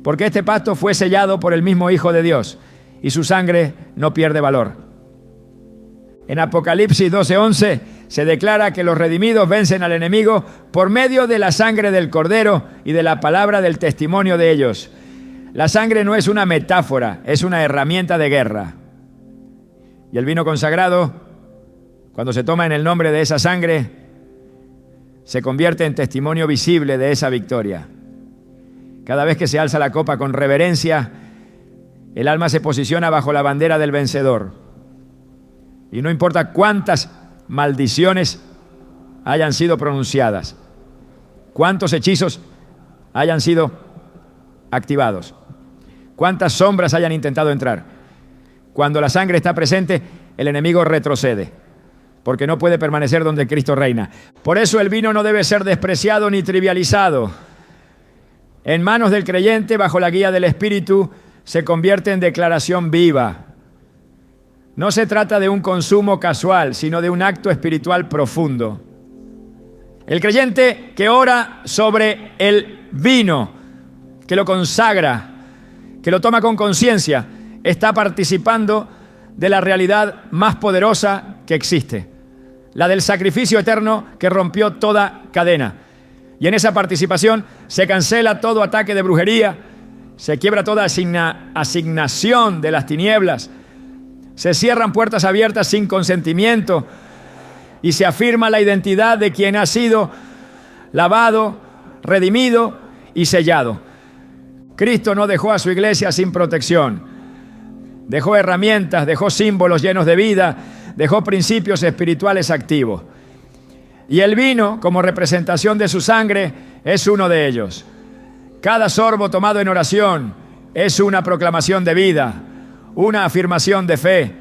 Porque este pacto fue sellado por el mismo Hijo de Dios y su sangre no pierde valor. En Apocalipsis 12:11 se declara que los redimidos vencen al enemigo por medio de la sangre del Cordero y de la palabra del testimonio de ellos. La sangre no es una metáfora, es una herramienta de guerra. Y el vino consagrado, cuando se toma en el nombre de esa sangre, se convierte en testimonio visible de esa victoria. Cada vez que se alza la copa con reverencia, el alma se posiciona bajo la bandera del vencedor. Y no importa cuántas maldiciones hayan sido pronunciadas, cuántos hechizos hayan sido activados, cuántas sombras hayan intentado entrar. Cuando la sangre está presente, el enemigo retrocede, porque no puede permanecer donde Cristo reina. Por eso el vino no debe ser despreciado ni trivializado. En manos del creyente, bajo la guía del Espíritu, se convierte en declaración viva. No se trata de un consumo casual, sino de un acto espiritual profundo. El creyente que ora sobre el vino, que lo consagra, que lo toma con conciencia, está participando de la realidad más poderosa que existe, la del sacrificio eterno que rompió toda cadena. Y en esa participación se cancela todo ataque de brujería, se quiebra toda asignación de las tinieblas, se cierran puertas abiertas sin consentimiento y se afirma la identidad de quien ha sido lavado, redimido y sellado. Cristo no dejó a su iglesia sin protección. Dejó herramientas, dejó símbolos llenos de vida, dejó principios espirituales activos. Y el vino, como representación de su sangre, es uno de ellos. Cada sorbo tomado en oración es una proclamación de vida, una afirmación de fe,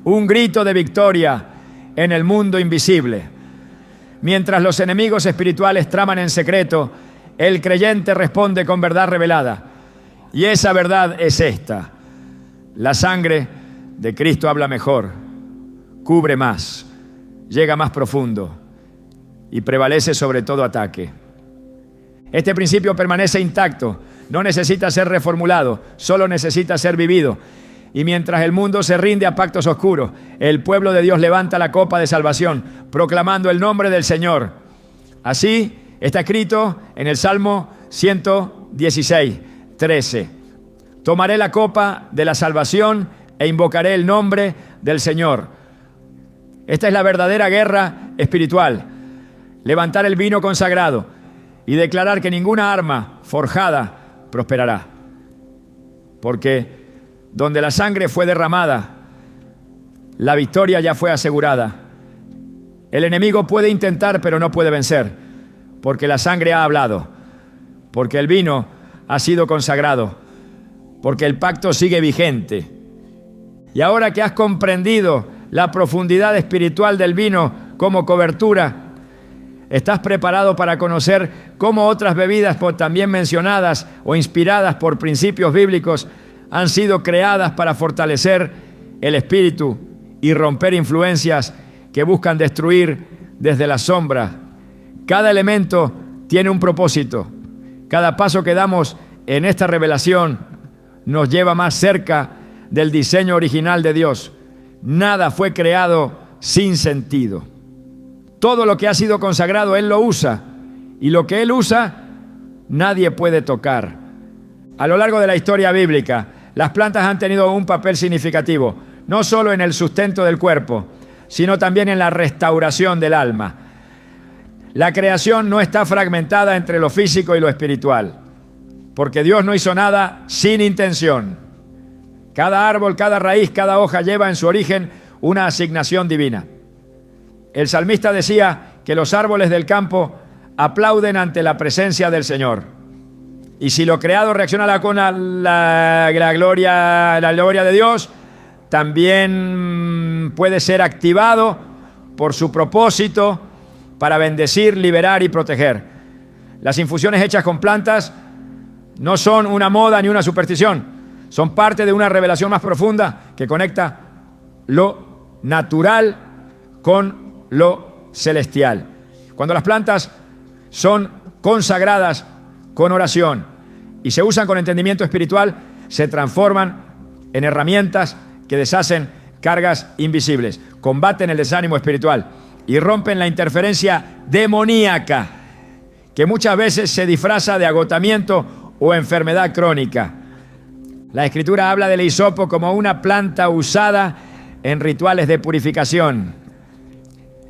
un grito de victoria en el mundo invisible. Mientras los enemigos espirituales traman en secreto, el creyente responde con verdad revelada. Y esa verdad es esta: la sangre de Cristo habla mejor, cubre más, llega más profundo y prevalece sobre todo ataque. Este principio permanece intacto, no necesita ser reformulado, solo necesita ser vivido. Y mientras el mundo se rinde a pactos oscuros, el pueblo de Dios levanta la copa de salvación, proclamando el nombre del Señor. Así está escrito en el Salmo 116, 13. Tomaré la copa de la salvación e invocaré el nombre del Señor. Esta es la verdadera guerra espiritual. Levantar el vino consagrado y declarar que ninguna arma forjada prosperará. Porque donde la sangre fue derramada, la victoria ya fue asegurada. El enemigo puede intentar, pero no puede vencer, porque la sangre ha hablado, porque el vino ha sido consagrado, porque el pacto sigue vigente. Y ahora que has comprendido la profundidad espiritual del vino como cobertura, estás preparado para conocer cómo otras bebidas también mencionadas o inspiradas por principios bíblicos han sido creadas para fortalecer el espíritu y romper influencias que buscan destruir desde la sombra. Cada elemento tiene un propósito. Cada paso que damos en esta revelación nos lleva más cerca del diseño original de Dios. Nada fue creado sin sentido. Todo lo que ha sido consagrado, Él lo usa. Y lo que Él usa, nadie puede tocar. A lo largo de la historia bíblica, las plantas han tenido un papel significativo, no solo en el sustento del cuerpo, sino también en la restauración del alma. La creación no está fragmentada entre lo físico y lo espiritual, porque Dios no hizo nada sin intención. Cada árbol, cada raíz, cada hoja lleva en su origen una asignación divina. El salmista decía que los árboles del campo aplauden ante la presencia del Señor. Y si lo creado reacciona con la gloria de Dios, también puede ser activado por su propósito para bendecir, liberar y proteger. Las infusiones hechas con plantas no son una moda ni una superstición, son parte de una revelación más profunda que conecta lo natural con lo celestial. Cuando las plantas son consagradas con oración y se usan con entendimiento espiritual, se transforman en herramientas que deshacen cargas invisibles, combaten el desánimo espiritual y rompen la interferencia demoníaca que muchas veces se disfraza de agotamiento o enfermedad crónica. La Escritura habla del hisopo como una planta usada en rituales de purificación.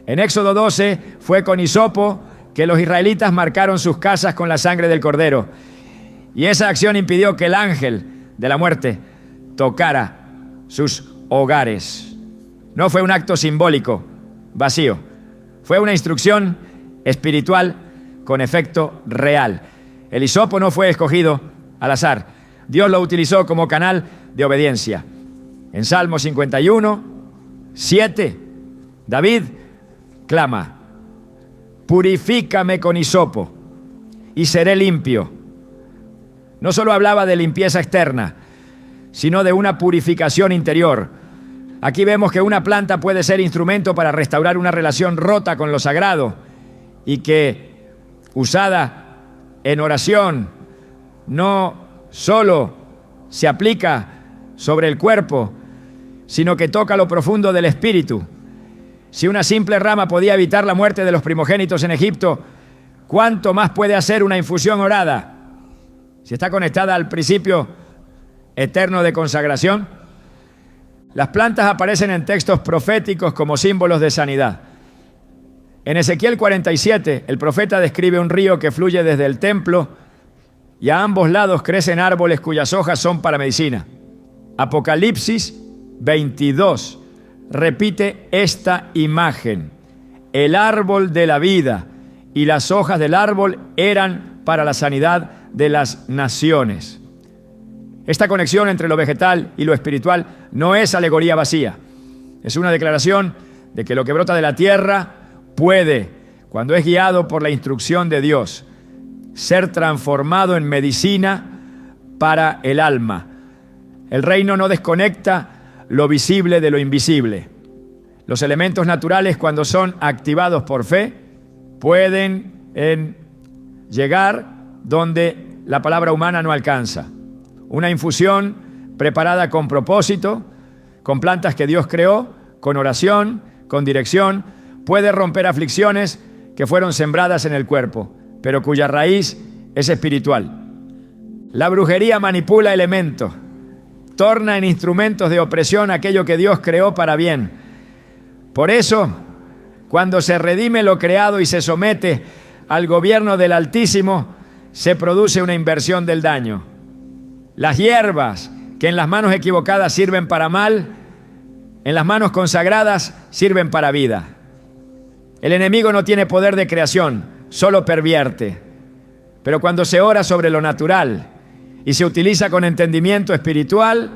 En Éxodo 12 fue con hisopo que los israelitas marcaron sus casas con la sangre del cordero. Y esa acción impidió que el ángel de la muerte tocara sus hogares. No fue un acto simbólico, vacío. Fue una instrucción espiritual con efecto real. El hisopo no fue escogido al azar. Dios lo utilizó como canal de obediencia. En Salmo 51, 7, David clama: purifícame con hisopo y seré limpio. No solo hablaba de limpieza externa, sino de una purificación interior. Aquí vemos que una planta puede ser instrumento para restaurar una relación rota con lo sagrado y que, usada en oración, no solo se aplica sobre el cuerpo, sino que toca lo profundo del espíritu. Si una simple rama podía evitar la muerte de los primogénitos en Egipto, ¿cuánto más puede hacer una infusión orada? Si está conectada al principio eterno de consagración. Las plantas aparecen en textos proféticos como símbolos de sanidad. En Ezequiel 47, el profeta describe un río que fluye desde el templo y a ambos lados crecen árboles cuyas hojas son para medicina. Apocalipsis 22 repite esta imagen. El árbol de la vida y las hojas del árbol eran para la sanidad de las naciones. Esta conexión entre lo vegetal y lo espiritual no es alegoría vacía. Es una declaración de que lo que brota de la tierra puede, cuando es guiado por la instrucción de Dios, ser transformado en medicina para el alma. El reino no desconecta lo visible de lo invisible. Los elementos naturales, cuando son activados por fe, pueden llegar donde la palabra humana no alcanza. Una infusión preparada con propósito, con plantas que Dios creó, con oración, con dirección, puede romper aflicciones que fueron sembradas en el cuerpo, pero cuya raíz es espiritual. La brujería manipula elementos, torna en instrumentos de opresión aquello que Dios creó para bien. Por eso, cuando se redime lo creado y se somete al gobierno del Altísimo, se produce una inversión del daño. Las hierbas que en las manos equivocadas sirven para mal, en las manos consagradas sirven para vida. El enemigo no tiene poder de creación, solo pervierte. Pero cuando se ora sobre lo natural y se utiliza con entendimiento espiritual,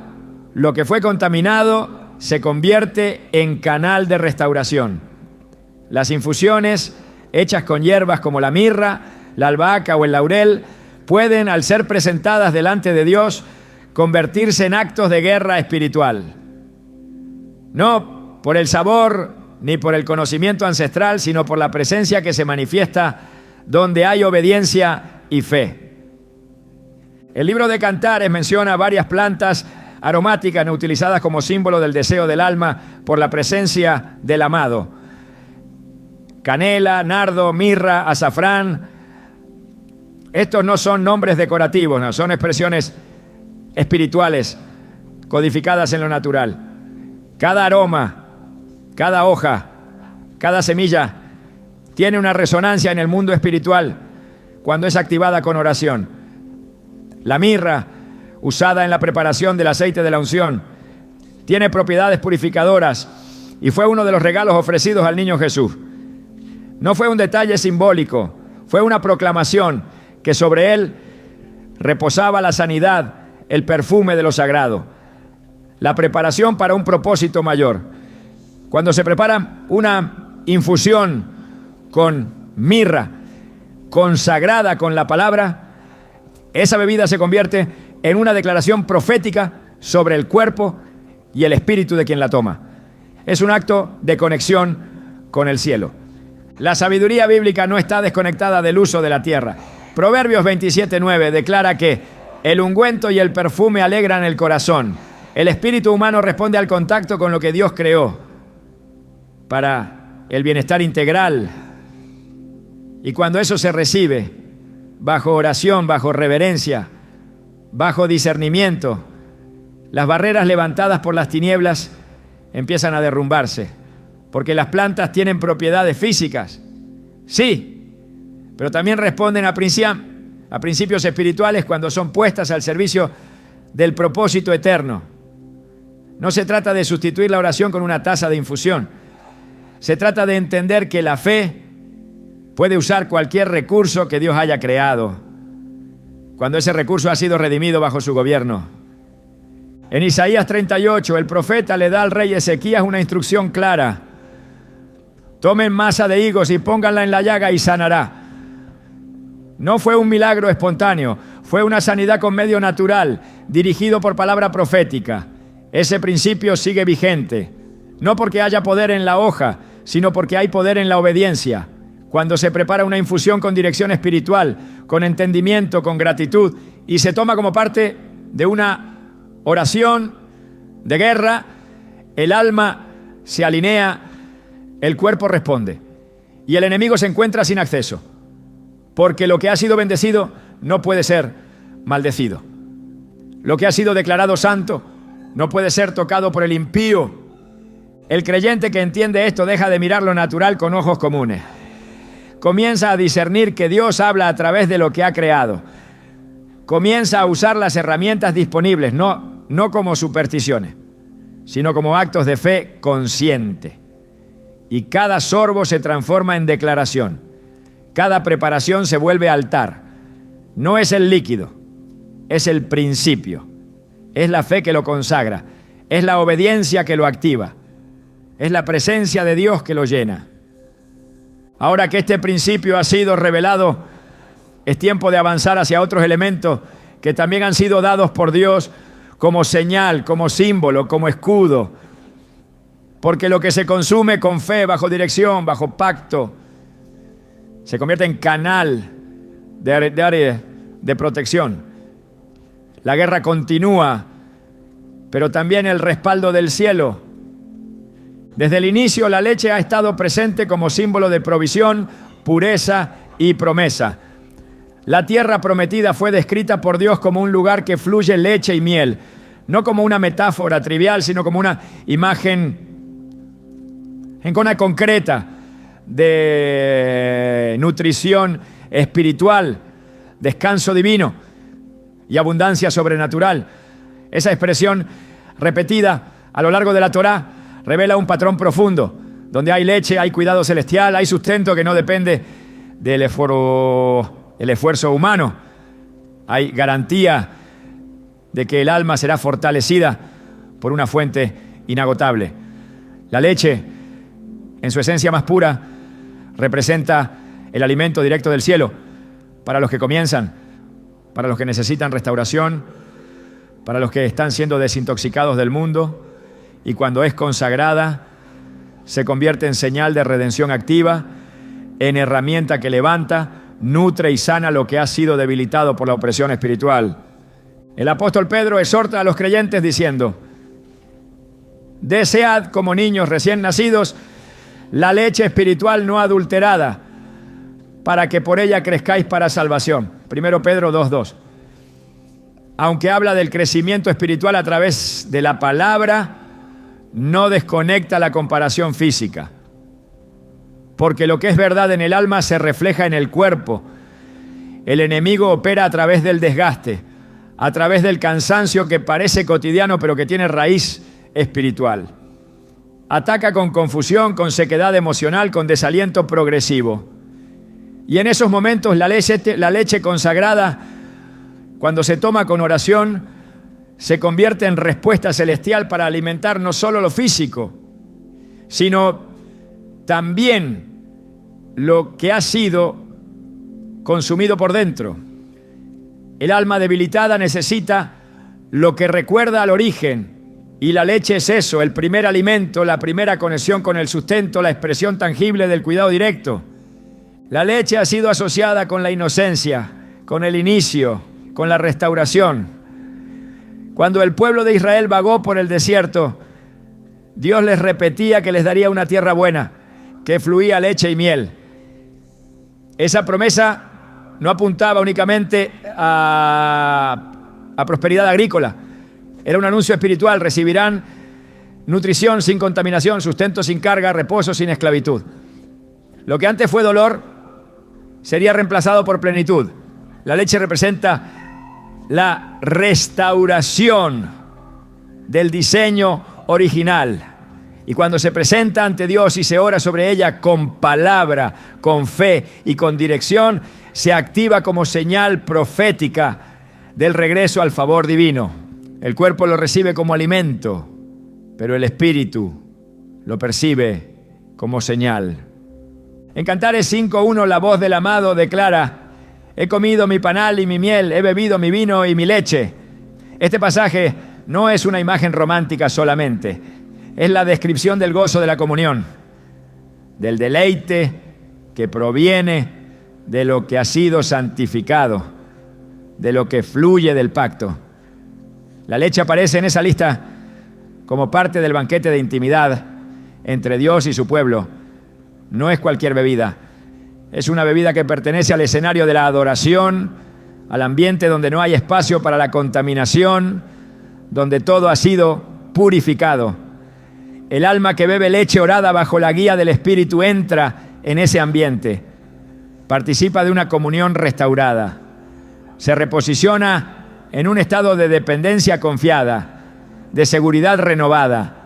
lo que fue contaminado se convierte en canal de restauración. Las infusiones hechas con hierbas como la mirra, la albahaca o el laurel pueden, al ser presentadas delante de Dios, convertirse en actos de guerra espiritual. No por el sabor ni por el conocimiento ancestral, sino por la presencia que se manifiesta donde hay obediencia y fe. El libro de Cantares menciona varias plantas aromáticas utilizadas como símbolo del deseo del alma por la presencia del amado. Canela, nardo, mirra, azafrán. Estos no son nombres decorativos, no, son expresiones espirituales codificadas en lo natural. Cada aroma, cada hoja, cada semilla tiene una resonancia en el mundo espiritual cuando es activada con oración. La mirra, usada en la preparación del aceite de la unción, tiene propiedades purificadoras y fue uno de los regalos ofrecidos al niño Jesús. No fue un detalle simbólico, fue una proclamación que sobre él reposaba la sanidad, el perfume de lo sagrado, la preparación para un propósito mayor. Cuando se prepara una infusión con mirra, consagrada con la palabra, esa bebida se convierte en una declaración profética sobre el cuerpo y el espíritu de quien la toma. Es un acto de conexión con el cielo. La sabiduría bíblica no está desconectada del uso de la tierra. Proverbios 27:9 declara que el ungüento y el perfume alegran el corazón. El espíritu humano responde al contacto con lo que Dios creó para el bienestar integral. Y cuando eso se recibe bajo oración, bajo reverencia, bajo discernimiento, las barreras levantadas por las tinieblas empiezan a derrumbarse, porque las plantas tienen propiedades físicas, sí, pero también responden a principios espirituales cuando son puestas al servicio del propósito eterno. No se trata de sustituir la oración con una taza de infusión. Se trata de entender que la fe puede usar cualquier recurso que Dios haya creado, cuando ese recurso ha sido redimido bajo su gobierno. En Isaías 38, el profeta le da al rey Ezequías una instrucción clara. Tomen masa de higos y pónganla en la llaga y sanará. No fue un milagro espontáneo, fue una sanidad con medio natural, dirigido por palabra profética. Ese principio sigue vigente, no porque haya poder en la hoja, sino porque hay poder en la obediencia. Cuando se prepara una infusión con dirección espiritual, con entendimiento, con gratitud, y se toma como parte de una oración de guerra, el alma se alinea, el cuerpo responde, y el enemigo se encuentra sin acceso, porque lo que ha sido bendecido no puede ser maldecido. Lo que ha sido declarado santo no puede ser tocado por el impío. El creyente que entiende esto deja de mirar lo natural con ojos comunes. Comienza a discernir que Dios habla a través de lo que ha creado. Comienza a usar las herramientas disponibles, no como supersticiones, sino como actos de fe consciente. Y cada sorbo se transforma en declaración. Cada preparación se vuelve altar. No es el líquido, es el principio. Es la fe que lo consagra. Es la obediencia que lo activa. Es la presencia de Dios que lo llena. Ahora que este principio ha sido revelado, es tiempo de avanzar hacia otros elementos que también han sido dados por Dios como señal, como símbolo, como escudo. Porque lo que se consume con fe, bajo dirección, bajo pacto, se convierte en canal de protección. La guerra continúa, pero también el respaldo del cielo. Desde el inicio, la leche ha estado presente como símbolo de provisión, pureza y promesa. La tierra prometida fue descrita por Dios como un lugar que fluye leche y miel, no como una metáfora trivial, sino como una imagen concreta de nutrición espiritual, descanso divino y abundancia sobrenatural. Esa expresión repetida a lo largo de la Torá revela un patrón profundo. Donde hay leche, hay cuidado celestial, hay sustento que no depende del esfuerzo humano. Hay garantía de que el alma será fortalecida por una fuente inagotable. La leche, en su esencia más pura, representa el alimento directo del cielo para los que comienzan, para los que necesitan restauración, para los que están siendo desintoxicados del mundo, y cuando es consagrada, se convierte en señal de redención activa, en herramienta que levanta, nutre y sana lo que ha sido debilitado por la opresión espiritual. El apóstol Pedro exhorta a los creyentes diciendo: desead como niños recién nacidos la leche espiritual no adulterada, para que por ella crezcáis para salvación. 1 Pedro 2:2. Aunque habla del crecimiento espiritual a través de la palabra, no desconecta la comparación física. Porque lo que es verdad en el alma se refleja en el cuerpo. El enemigo opera a través del desgaste, a través del cansancio que parece cotidiano pero que tiene raíz espiritual. Ataca con confusión, con sequedad emocional, con desaliento progresivo. Y en esos momentos la leche consagrada, cuando se toma con oración, se convierte en respuesta celestial para alimentar no solo lo físico, sino también lo que ha sido consumido por dentro. El alma debilitada necesita lo que recuerda al origen, y la leche es eso, el primer alimento, la primera conexión con el sustento, la expresión tangible del cuidado directo. La leche ha sido asociada con la inocencia, con el inicio, con la restauración. Cuando el pueblo de Israel vagó por el desierto, Dios les repetía que les daría una tierra buena, que fluía leche y miel. Esa promesa no apuntaba únicamente a prosperidad agrícola. Era un anuncio espiritual: recibirán nutrición sin contaminación, sustento sin carga, reposo sin esclavitud. Lo que antes fue dolor sería reemplazado por plenitud. La leche representa la restauración del diseño original. Y cuando se presenta ante Dios y se ora sobre ella con palabra, con fe y con dirección, se activa como señal profética del regreso al favor divino. El cuerpo lo recibe como alimento, pero el espíritu lo percibe como señal. En Cantares 5:1 la voz del amado declara: he comido mi panal y mi miel, he bebido mi vino y mi leche. Este pasaje no es una imagen romántica solamente, es la descripción del gozo de la comunión, del deleite que proviene de lo que ha sido santificado, de lo que fluye del pacto. La leche aparece en esa lista como parte del banquete de intimidad entre Dios y su pueblo. No es cualquier bebida, es una bebida que pertenece al escenario de la adoración, al ambiente donde no hay espacio para la contaminación, donde todo ha sido purificado. El alma que bebe leche orada bajo la guía del Espíritu entra en ese ambiente, participa de una comunión restaurada, se reposiciona en un estado de dependencia confiada, de seguridad renovada.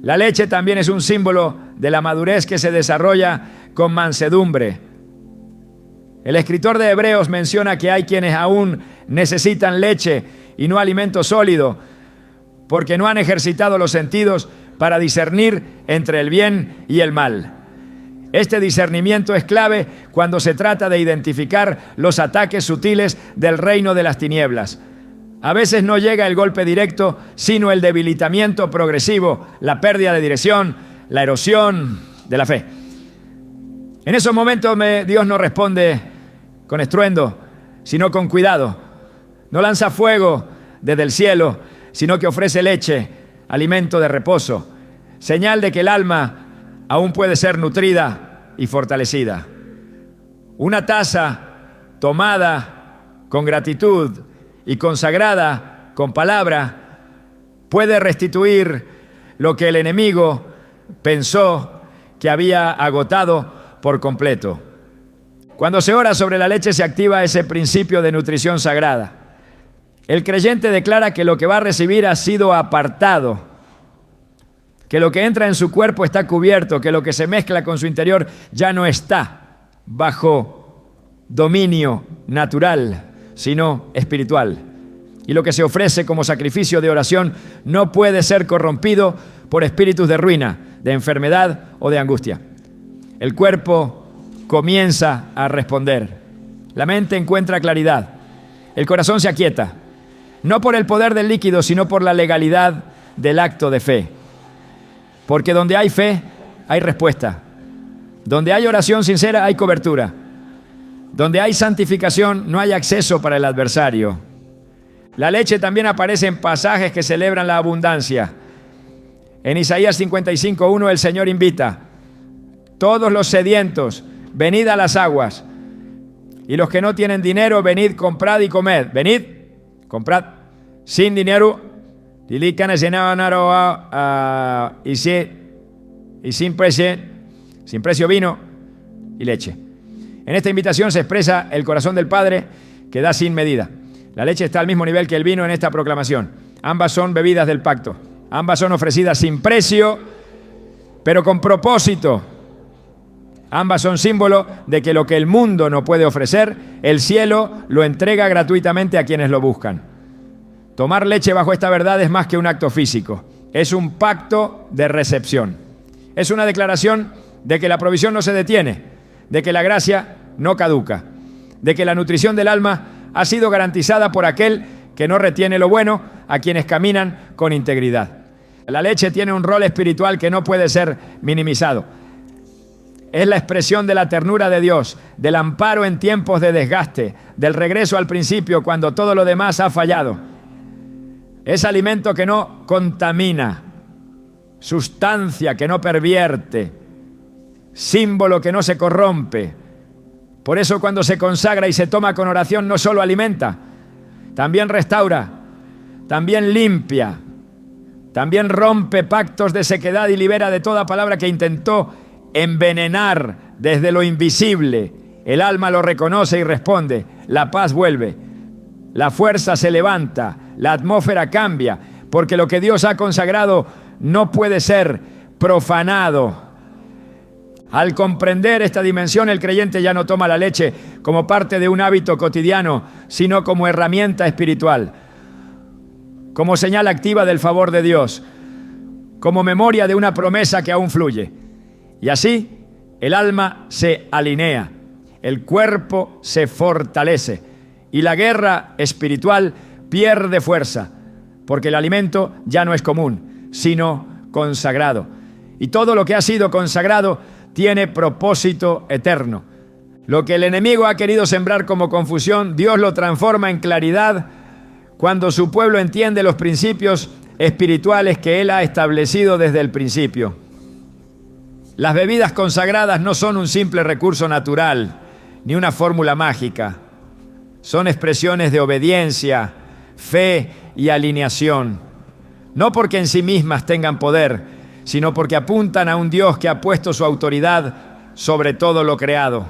La leche también es un símbolo de la madurez que se desarrolla con mansedumbre. El escritor de Hebreos menciona que hay quienes aún necesitan leche y no alimento sólido, porque no han ejercitado los sentidos para discernir entre el bien y el mal. Este discernimiento es clave cuando se trata de identificar los ataques sutiles del reino de las tinieblas. A veces no llega el golpe directo, sino el debilitamiento progresivo, la pérdida de dirección, la erosión de la fe. En esos momentos Dios no responde con estruendo, sino con cuidado. No lanza fuego desde el cielo, sino que ofrece leche, alimento de reposo, señal de que el alma aún puede ser nutrida y fortalecida. Una taza tomada con gratitud y consagrada con palabra puede restituir lo que el enemigo pensó que había agotado por completo. Cuando se ora sobre la leche se activa ese principio de nutrición sagrada. El creyente declara que lo que va a recibir ha sido apartado, que lo que entra en su cuerpo está cubierto, que lo que se mezcla con su interior ya no está bajo dominio natural, sino espiritual. Y lo que se ofrece como sacrificio de oración no puede ser corrompido por espíritus de ruina, de enfermedad o de angustia. El cuerpo comienza a responder. La mente encuentra claridad. El corazón se aquieta. No por el poder del líquido, sino por la legalidad del acto de fe. Porque donde hay fe, hay respuesta. Donde hay oración sincera, hay cobertura. Donde hay santificación, no hay acceso para el adversario. La leche también aparece en pasajes que celebran la abundancia. En Isaías 55:1 el Señor invita: todos los sedientos, venid a las aguas. Y los que no tienen dinero, venid, comprad y comed. Venid, comprad. Sin dinero, y sin precio vino y leche. En esta invitación se expresa el corazón del Padre que da sin medida. La leche está al mismo nivel que el vino en esta proclamación. Ambas son bebidas del pacto. Ambas son ofrecidas sin precio, pero con propósito. Ambas son símbolo de que lo que el mundo no puede ofrecer, el cielo lo entrega gratuitamente a quienes lo buscan. Tomar leche bajo esta verdad es más que un acto físico. Es un pacto de recepción. Es una declaración de que la provisión no se detiene, de que la gracia no caduca, de que la nutrición del alma ha sido garantizada por aquel que no retiene lo bueno a quienes caminan con integridad. La leche tiene un rol espiritual que no puede ser minimizado. Es la expresión de la ternura de Dios, del amparo en tiempos de desgaste, del regreso al principio cuando todo lo demás ha fallado. Es alimento que no contamina, sustancia que no pervierte, símbolo que no se corrompe. Por eso cuando se consagra y se toma con oración no solo alimenta, también restaura, también limpia, también rompe pactos de sequedad y libera de toda palabra que intentó envenenar desde lo invisible. El alma lo reconoce y responde. La paz vuelve, la fuerza se levanta, la atmósfera cambia, porque lo que Dios ha consagrado no puede ser profanado. Al comprender esta dimensión, el creyente ya no toma la leche como parte de un hábito cotidiano, sino como herramienta espiritual, como señal activa del favor de Dios, como memoria de una promesa que aún fluye. Y así, el alma se alinea, el cuerpo se fortalece y la guerra espiritual pierde fuerza, porque el alimento ya no es común, sino consagrado. Y todo lo que ha sido consagrado tiene propósito eterno. Lo que el enemigo ha querido sembrar como confusión, Dios lo transforma en claridad cuando su pueblo entiende los principios espirituales que Él ha establecido desde el principio. Las bebidas consagradas no son un simple recurso natural, ni una fórmula mágica. Son expresiones de obediencia, fe y alineación. No porque en sí mismas tengan poder, sino porque apuntan a un Dios que ha puesto su autoridad sobre todo lo creado.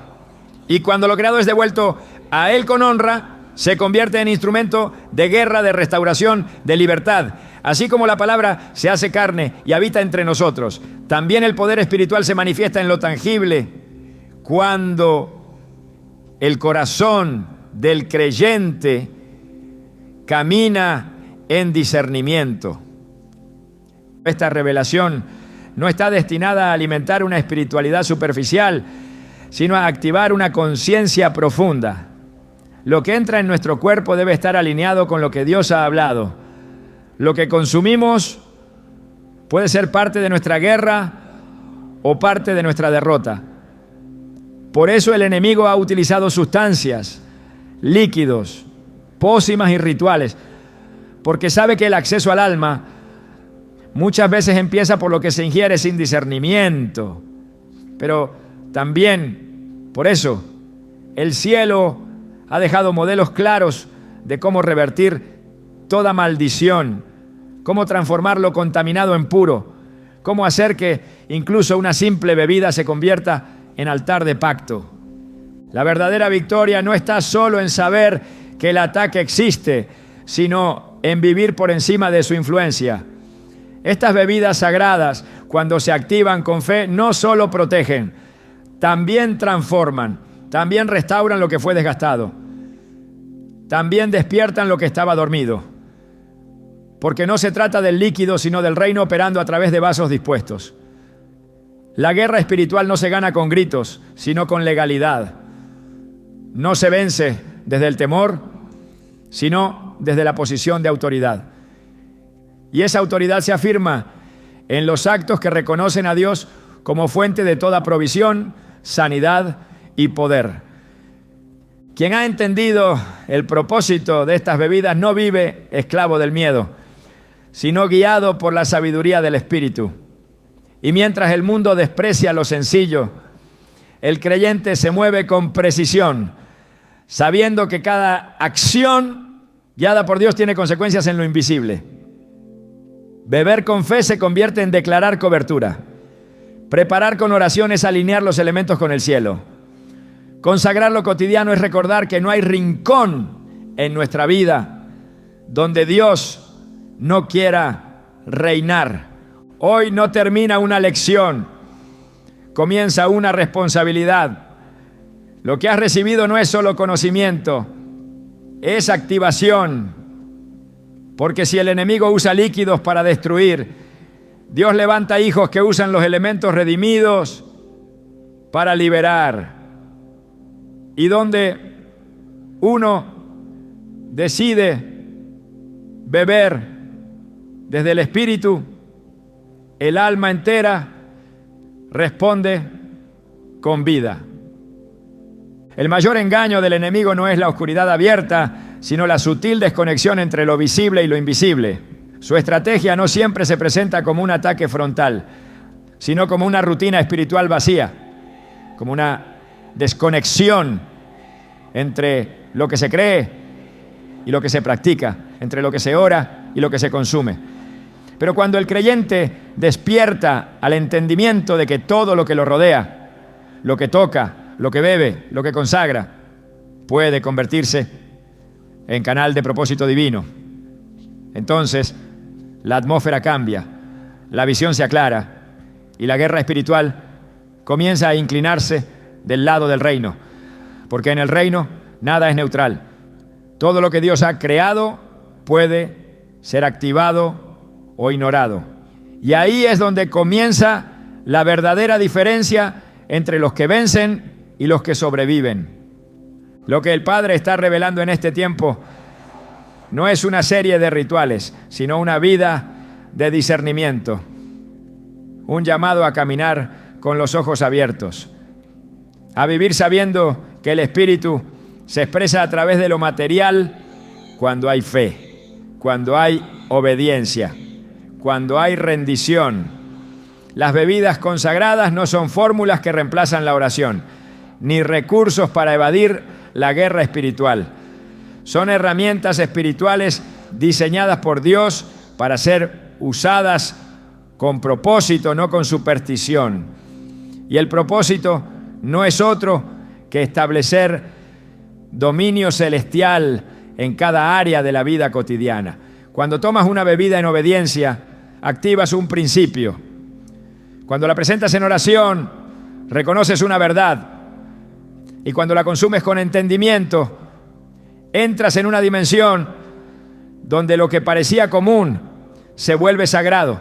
Y cuando lo creado es devuelto a Él con honra, se convierte en instrumento de guerra, de restauración, de libertad. Así como la palabra se hace carne y habita entre nosotros, también el poder espiritual se manifiesta en lo tangible cuando el corazón del creyente camina en discernimiento. Esta revelación no está destinada a alimentar una espiritualidad superficial, sino a activar una conciencia profunda. Lo que entra en nuestro cuerpo debe estar alineado con lo que Dios ha hablado. Lo que consumimos puede ser parte de nuestra guerra o parte de nuestra derrota. Por eso el enemigo ha utilizado sustancias, líquidos, pócimas y rituales, porque sabe que el acceso al alma muchas veces empieza por lo que se ingiere sin discernimiento. Pero también, por eso, el cielo ha dejado modelos claros de cómo revertir toda maldición, cómo transformar lo contaminado en puro, cómo hacer que incluso una simple bebida se convierta en altar de pacto. La verdadera victoria no está solo en saber que el ataque existe, sino en vivir por encima de su influencia. Estas bebidas sagradas, cuando se activan con fe, no solo protegen, también transforman, también restauran lo que fue desgastado, también despiertan lo que estaba dormido. Porque no se trata del líquido, sino del reino operando a través de vasos dispuestos. La guerra espiritual no se gana con gritos, sino con legalidad. No se vence desde el temor, sino desde la posición de autoridad. Y esa autoridad se afirma en los actos que reconocen a Dios como fuente de toda provisión, sanidad y poder. Quien ha entendido el propósito de estas bebidas no vive esclavo del miedo, sino guiado por la sabiduría del Espíritu. Y mientras el mundo desprecia lo sencillo, el creyente se mueve con precisión, sabiendo que cada acción guiada por Dios tiene consecuencias en lo invisible. Beber con fe se convierte en declarar cobertura. Preparar con oración es alinear los elementos con el cielo. Consagrar lo cotidiano es recordar que no hay rincón en nuestra vida donde Dios no quiera reinar. Hoy no termina una lección, comienza una responsabilidad. Lo que has recibido no es solo conocimiento, es activación. Porque si el enemigo usa líquidos para destruir, Dios levanta hijos que usan los elementos redimidos para liberar. Y donde uno decide beber desde el Espíritu, el alma entera responde con vida. El mayor engaño del enemigo no es la oscuridad abierta, sino la sutil desconexión entre lo visible y lo invisible. Su estrategia no siempre se presenta como un ataque frontal, sino como una rutina espiritual vacía, como una desconexión entre lo que se cree y lo que se practica, entre lo que se ora y lo que se consume. Pero cuando el creyente despierta al entendimiento de que todo lo que lo rodea, lo que toca, lo que bebe, lo que consagra, puede convertirse en canal de propósito divino, entonces la atmósfera cambia, la visión se aclara y la guerra espiritual comienza a inclinarse del lado del reino, porque en el reino nada es neutral. Todo lo que Dios ha creado puede ser activado o ignorado. Y ahí es donde comienza la verdadera diferencia entre los que vencen y los que sobreviven. Lo que el Padre está revelando en este tiempo no es una serie de rituales, sino una vida de discernimiento, un llamado a caminar con los ojos abiertos, a vivir sabiendo que el Espíritu se expresa a través de lo material cuando hay fe, cuando hay obediencia, cuando hay rendición. Las bebidas consagradas no son fórmulas que reemplazan la oración, ni recursos para evadir la guerra espiritual. Son herramientas espirituales diseñadas por Dios para ser usadas con propósito, no con superstición. Y el propósito no es otro que establecer dominio celestial en cada área de la vida cotidiana. Cuando tomas una bebida en obediencia, activas un principio. Cuando la presentas en oración, reconoces una verdad. Y cuando la consumes con entendimiento, entras en una dimensión donde lo que parecía común se vuelve sagrado.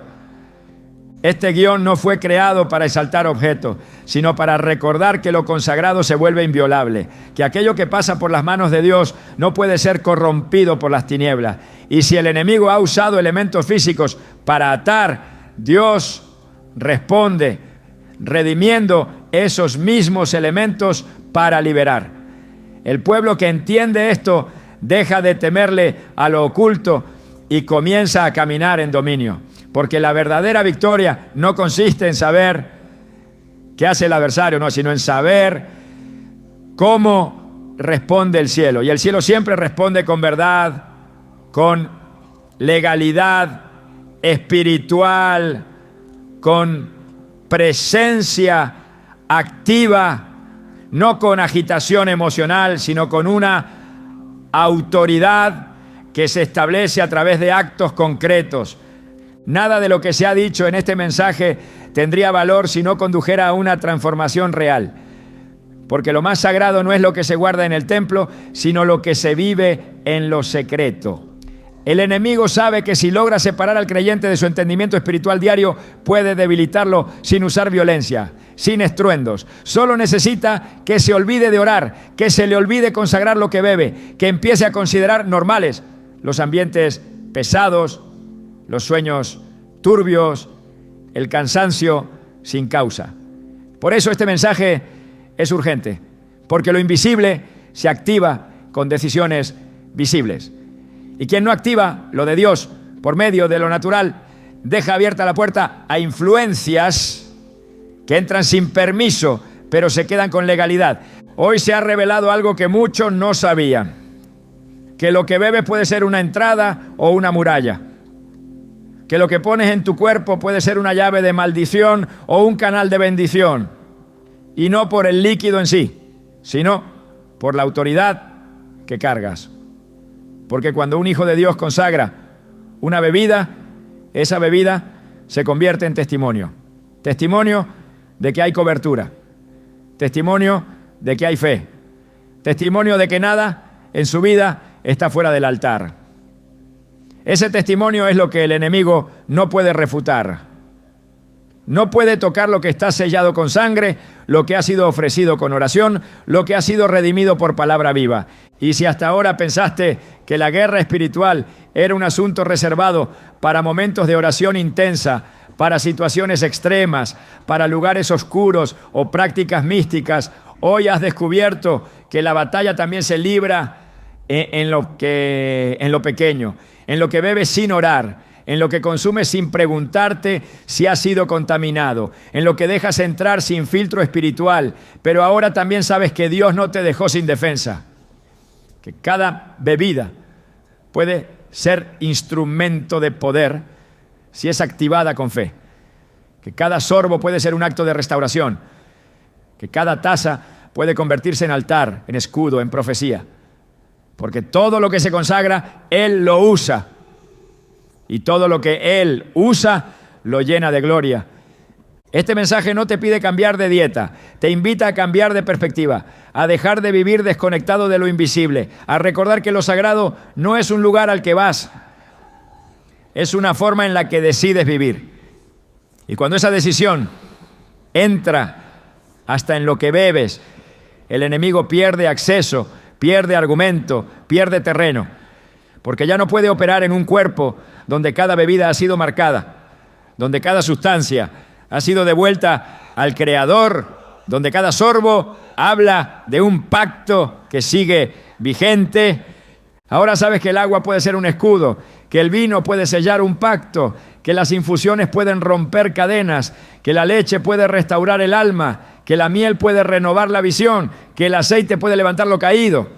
Este guión no fue creado para exaltar objetos, sino para recordar que lo consagrado se vuelve inviolable, que aquello que pasa por las manos de Dios no puede ser corrompido por las tinieblas. Y si el enemigo ha usado elementos físicos para atar, Dios responde redimiendo esos mismos elementos para liberar. El pueblo que entiende esto deja de temerle a lo oculto y comienza a caminar en dominio. Porque la verdadera victoria no consiste en saber qué hace el adversario, no, sino en saber cómo responde el cielo. Y el cielo siempre responde con verdad, con legalidad espiritual, con presencia activa, no con agitación emocional, sino con una autoridad que se establece a través de actos concretos. Nada de lo que se ha dicho en este mensaje tendría valor si no condujera a una transformación real. Porque lo más sagrado no es lo que se guarda en el templo, sino lo que se vive en lo secreto. El enemigo sabe que si logra separar al creyente de su entendimiento espiritual diario, puede debilitarlo sin usar violencia, sin estruendos. Solo necesita que se olvide de orar, que se le olvide consagrar lo que bebe, que empiece a considerar normales los ambientes pesados, los sueños turbios, el cansancio sin causa. Por eso este mensaje es urgente, porque lo invisible se activa con decisiones visibles. Y quien no activa lo de Dios por medio de lo natural, deja abierta la puerta a influencias que entran sin permiso, pero se quedan con legalidad. Hoy se ha revelado algo que muchos no sabían, que lo que bebes puede ser una entrada o una muralla, que lo que pones en tu cuerpo puede ser una llave de maldición o un canal de bendición, y no por el líquido en sí, sino por la autoridad que cargas. Porque cuando un hijo de Dios consagra una bebida, esa bebida se convierte en testimonio. Testimonio de que hay cobertura. Testimonio de que hay fe. Testimonio de que nada en su vida está fuera del altar. Ese testimonio es lo que el enemigo no puede refutar. No puede tocar lo que está sellado con sangre, lo que ha sido ofrecido con oración, lo que ha sido redimido por palabra viva. Y si hasta ahora pensaste que la guerra espiritual era un asunto reservado para momentos de oración intensa, para situaciones extremas, para lugares oscuros o prácticas místicas, hoy has descubierto que la batalla también se libra en lo pequeño, en lo que bebes sin orar, en lo que consumes sin preguntarte si has sido contaminado, en lo que dejas entrar sin filtro espiritual, pero ahora también sabes que Dios no te dejó sin defensa, que cada bebida puede ser instrumento de poder si es activada con fe, que cada sorbo puede ser un acto de restauración, que cada taza puede convertirse en altar, en escudo, en profecía. Porque todo lo que se consagra, Él lo usa. Y todo lo que Él usa, lo llena de gloria. Este mensaje no te pide cambiar de dieta, te invita a cambiar de perspectiva, a dejar de vivir desconectado de lo invisible, a recordar que lo sagrado no es un lugar al que vas, es una forma en la que decides vivir. Y cuando esa decisión entra hasta en lo que bebes, el enemigo pierde acceso, pierde argumento, pierde terreno, porque ya no puede operar en un cuerpo donde cada bebida ha sido marcada, donde cada sustancia ha sido devuelta al Creador, donde cada sorbo habla de un pacto que sigue vigente. Ahora sabes que el agua puede ser un escudo, que el vino puede sellar un pacto, que las infusiones pueden romper cadenas, que la leche puede restaurar el alma, que la miel puede renovar la visión, que el aceite puede levantar lo caído.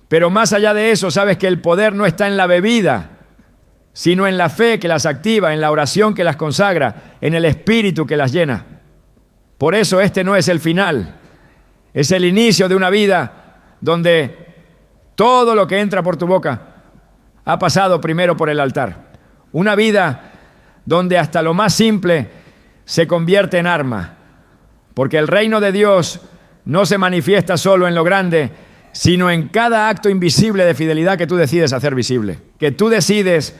Pero más allá de eso, sabes que el poder no está en la bebida, sino en la fe que las activa, en la oración que las consagra, en el espíritu que las llena. Por eso este no es el final, es el inicio de una vida donde todo lo que entra por tu boca ha pasado primero por el altar. Una vida donde hasta lo más simple se convierte en arma, porque el reino de Dios no se manifiesta solo en lo grande, sino en cada acto invisible de fidelidad que tú decides hacer visible, que tú decides